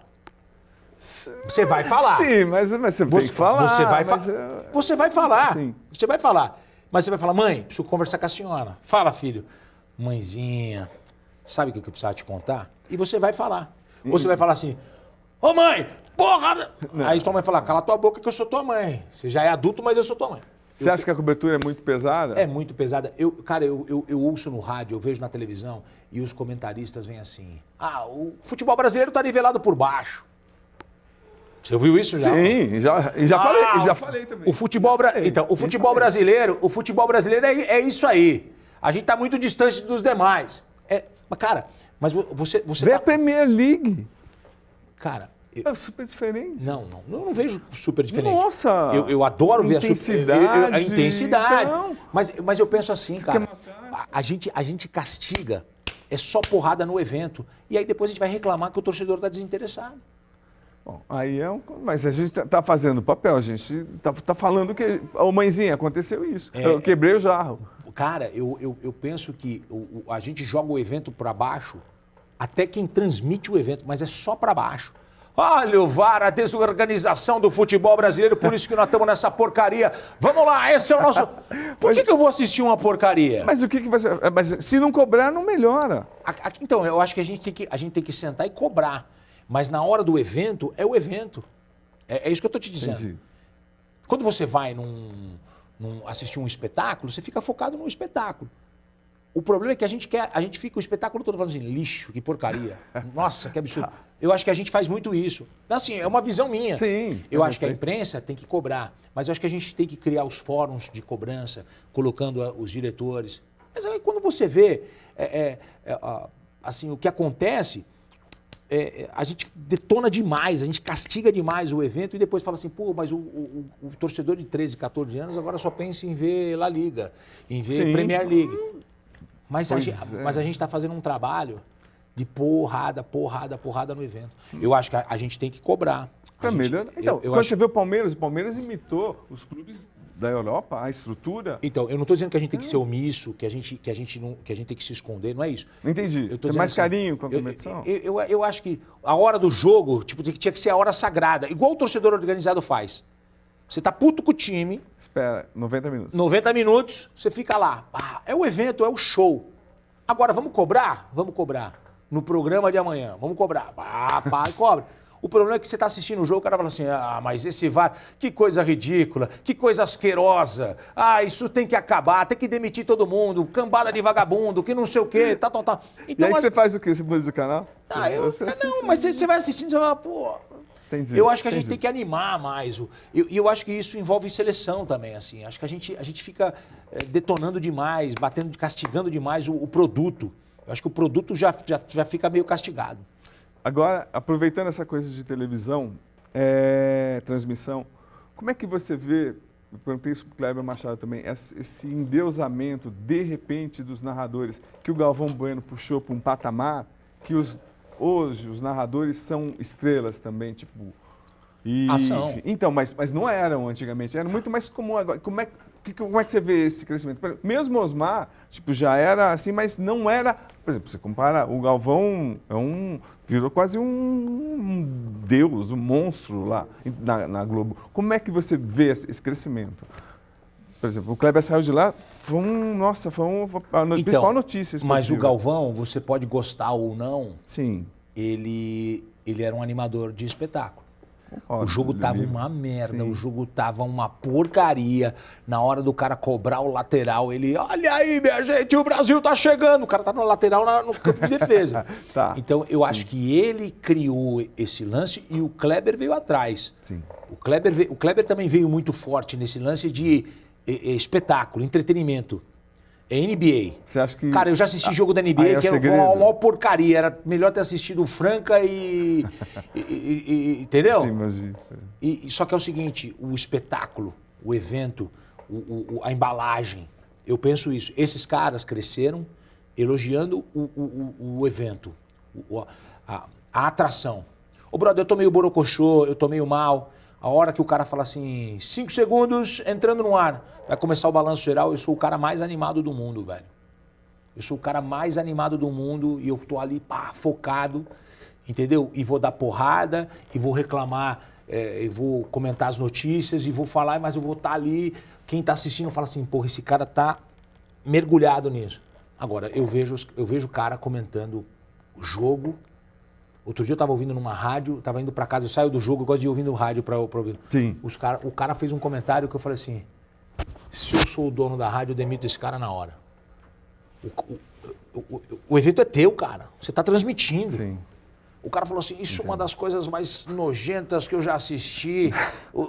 Você vai falar. Sim, mas você tem que falar. Você vai falar. Sim. Você vai falar. Mas você vai falar, mãe, preciso conversar com a senhora. Fala, filho. Mãezinha, sabe o que eu precisava te contar? E você vai falar. Ou você vai falar assim, ô mãe, porra! Não. Aí sua mãe fala, cala tua boca que eu sou tua mãe. Você já é adulto, mas eu sou tua mãe. Você acha que a cobertura é muito pesada? É muito pesada. Eu ouço no rádio, eu vejo na televisão e os comentaristas vêm assim, o futebol brasileiro tá nivelado por baixo. Você ouviu isso já? Sim, já falei também. O futebol brasileiro é isso aí. A gente tá muito distante dos demais. Mas cara, você vê a Premier League. Cara, é super diferente. Eu não vejo super diferente. Nossa! Eu adoro ver a intensidade. Então, mas eu penso assim, cara, a gente castiga, é só porrada no evento. E aí depois a gente vai reclamar que o torcedor tá desinteressado. Bom, aí mas a gente tá fazendo papel, a gente tá falando que, mãezinha, aconteceu isso, eu quebrei o jarro. Cara, eu penso que a gente joga o evento para baixo, até quem transmite o evento, mas é só para baixo. Olha o VAR, a desorganização do futebol brasileiro, por isso que nós estamos nessa porcaria. Vamos lá, esse é o nosso... Por que eu vou assistir uma porcaria? Mas o que vai ser? Mas se não cobrar, não melhora. Então, eu acho que a gente tem que sentar e cobrar. Mas na hora do evento, é o evento. É isso que eu estou te dizendo. Entendi. Quando você vai assistir um espetáculo, você fica focado no espetáculo. O problema é que a gente fica o espetáculo todo falando assim, lixo, que porcaria. Nossa, que absurdo. Eu acho que a gente faz muito isso. Assim, é uma visão minha. Sim. Eu acho que a imprensa tem que cobrar, mas eu acho que a gente tem que criar os fóruns de cobrança, colocando os diretores. Mas aí quando você vê assim, o que acontece... a gente detona demais, a gente castiga demais o evento e depois fala assim, mas o torcedor de 13, 14 anos agora só pensa em ver La Liga, em ver Premier League. Mas a gente está fazendo um trabalho de porrada no evento. Eu acho que a gente tem que cobrar. Então, quando você vê o Palmeiras imitou os clubes da Europa, a estrutura... Então, eu não estou dizendo que a gente tem que ser omisso, que a gente tem que se esconder, não é isso. Não entendi. Eu tô mais assim, carinho com a competição? Eu acho que a hora do jogo tinha que ser a hora sagrada, igual o torcedor organizado faz. Você tá puto com o time... Espera, 90 minutos. 90 minutos, você fica lá. É o evento, é o show. Agora, vamos cobrar? Vamos cobrar. No programa de amanhã, vamos cobrar. E cobra. O problema é que você está assistindo o jogo, o cara fala assim, mas esse VAR, que coisa ridícula, que coisa asquerosa. Isso tem que acabar, tem que demitir todo mundo, cambada de vagabundo, que não sei o quê, tal. Então, e aí você faz o quê? Você muda de canal? Não, mas você vai assistindo, você vai falar, Entendi. Eu acho que a gente tem que animar mais. E eu acho que isso envolve seleção também, assim. Acho que a gente fica detonando demais, batendo, castigando demais o produto. Eu acho que o produto já fica meio castigado. Agora, aproveitando essa coisa de televisão, transmissão, como é que você vê, eu perguntei isso para o Kleber Machado também, esse endeusamento, de repente, dos narradores, que o Galvão Bueno puxou para um patamar, que hoje os narradores são estrelas também, tipo... Ação. Então, mas não eram antigamente, era muito mais comum agora. Como é que você vê esse crescimento? Mesmo Osmar, tipo, já era assim, mas não era... Por exemplo, você compara, o Galvão virou quase um deus, um monstro lá na Globo. Como é que você vê esse crescimento? Por exemplo, o Kleber saiu de lá, foi a principal notícia esportiva. Mas o Galvão, você pode gostar ou não, Sim. ele era um animador de espetáculo. Concordo, O jogo tava uma merda, sim. o jogo tava uma porcaria. Na hora do cara cobrar o lateral, ele, olha aí, minha gente, o Brasil tá chegando. O cara tá no lateral no campo de defesa. Tá, Então, eu acho que ele criou esse lance e o Kleber veio atrás. Sim. O Kleber também veio muito forte nesse lance de espetáculo, entretenimento. É NBA. Você acha que... Cara, eu já assisti jogo da aí NBA é o que era segredo? uma maior porcaria. Era melhor ter assistido o Franca entendeu? Sim, imagina. Só que é o seguinte, o espetáculo, o evento, a embalagem, eu penso isso. Esses caras cresceram elogiando o evento, a atração. Ô, brother, eu tô meio borocochô, eu tô meio mal. A hora que o cara fala assim, 5 segundos entrando no ar, vai começar o balanço geral, eu sou o cara mais animado do mundo, velho. Eu sou o cara mais animado do mundo e eu tô ali, pá, focado, entendeu? E vou dar porrada, e vou reclamar, e vou comentar as notícias, e vou falar, mas eu vou estar ali. Quem tá assistindo fala assim, porra, esse cara tá mergulhado nisso. Agora, eu vejo o cara comentando o jogo. Outro dia eu tava ouvindo numa rádio, tava indo pra casa, eu saio do jogo, eu gosto de ir ouvindo rádio pra ouvir. Sim. O cara fez um comentário que eu falei assim, se eu sou o dono da rádio, eu demito esse cara na hora. O evento é teu, cara. Você tá transmitindo. Sim. O cara falou assim, isso é uma das coisas mais nojentas que eu já assisti.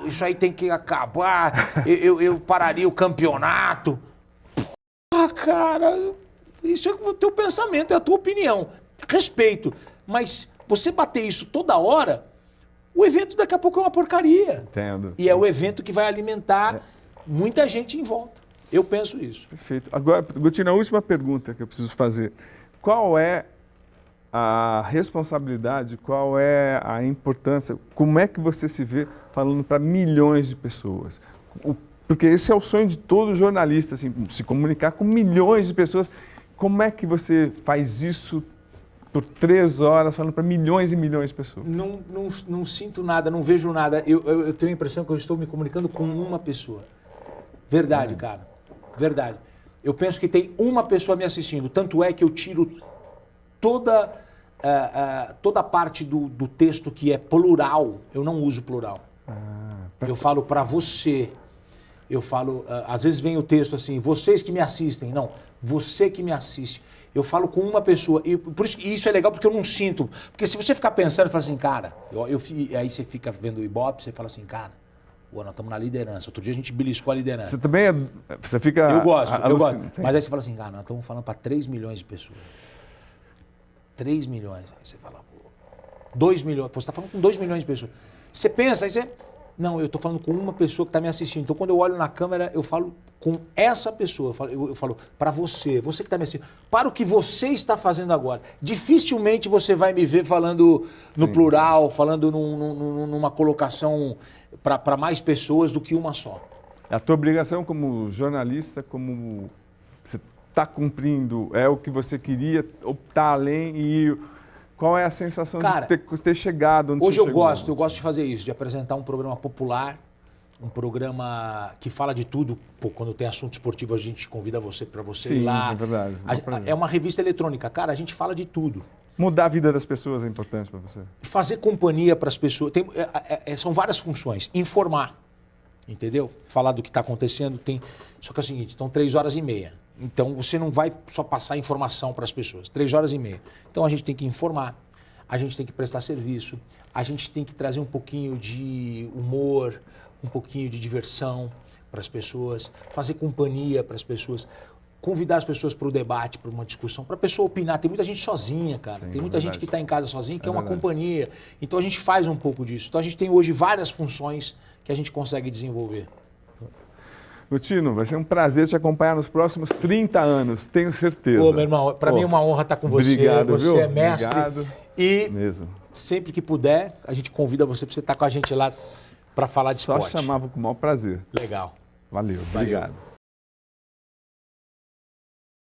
Isso aí tem que acabar. Eu pararia o campeonato. Ah, cara, isso é o teu pensamento, é a tua opinião. Respeito. Mas você bater isso toda hora, o evento daqui a pouco é uma porcaria. Entendo. E é o evento que vai alimentar muita gente em volta. Eu penso isso. Perfeito. Agora, Gutinho, a última pergunta que eu preciso fazer. Qual é a responsabilidade, qual é a importância, como é que você se vê falando para milhões de pessoas? Porque esse é o sonho de todo jornalista, assim, se comunicar com milhões de pessoas. Como é que você faz isso por 3 horas falando para milhões e milhões de pessoas? Não sinto nada, não vejo nada. Eu tenho a impressão que eu estou me comunicando com uma pessoa. Verdade, cara. Verdade. Eu penso que tem uma pessoa me assistindo. Tanto é que eu tiro toda a parte do texto que é plural. Eu não uso plural. Eu falo para você. Eu falo, às vezes vem o texto assim, vocês que me assistem. Não, você que me assiste. Eu falo com uma pessoa. E por isso é legal, porque eu não sinto. Porque se você ficar pensando e falar assim, cara, aí você fica vendo o Ibope, você fala assim, cara, nós estamos na liderança. Outro dia a gente beliscou a liderança. Você também você fica... Eu gosto. Sim. Mas aí você fala assim, cara, nós estamos falando para 3 milhões de pessoas. 3 milhões. Aí você fala, pô, 2 milhões. Pô, você está falando com 2 milhões de pessoas. Você pensa, aí você... Não, eu estou falando com uma pessoa que está me assistindo. Então, quando eu olho na câmera, eu falo com essa pessoa. Eu falo para você que está me assistindo. Para o que você está fazendo agora. Dificilmente você vai me ver falando no plural, falando numa colocação para mais pessoas do que uma só. A tua obrigação como jornalista, como você está cumprindo, é o que você queria, ou está além e... Qual é a sensação de ter chegado onde hoje você chegou? Eu gosto de fazer isso, de apresentar um programa popular, um programa que fala de tudo. Pô, quando tem assunto esportivo, a gente convida você para você ir lá. É verdade. É uma revista eletrônica. Cara, a gente fala de tudo. Mudar a vida das pessoas é importante para você? Fazer companhia para as pessoas. São várias funções. Informar, entendeu? Falar do que está acontecendo. Só que é o seguinte, são 3h30. Então, você não vai só passar informação para as pessoas. 3h30. Então, a gente tem que informar. a gente tem que prestar serviço, a gente tem que trazer um pouquinho de humor, um pouquinho de diversão para as pessoas, fazer companhia para as pessoas, convidar as pessoas para o debate, para uma discussão, para a pessoa opinar. Tem muita gente sozinha, cara. Sim, tem muita gente que está em casa sozinha, que é uma verdade. companhia. Então a gente faz um pouco disso. Então a gente tem hoje várias funções que a gente consegue desenvolver. Lutino, vai ser um prazer te acompanhar nos próximos 30 anos, tenho certeza. Ô, meu irmão, para mim é uma honra estar com você. Obrigado, Você viu? é mestre. Obrigado E mesmo. sempre que puder, a gente convida você para você estar com a gente lá para falar de Só esporte. chamava com o maior prazer. Legal. Valeu, Valeu. obrigado.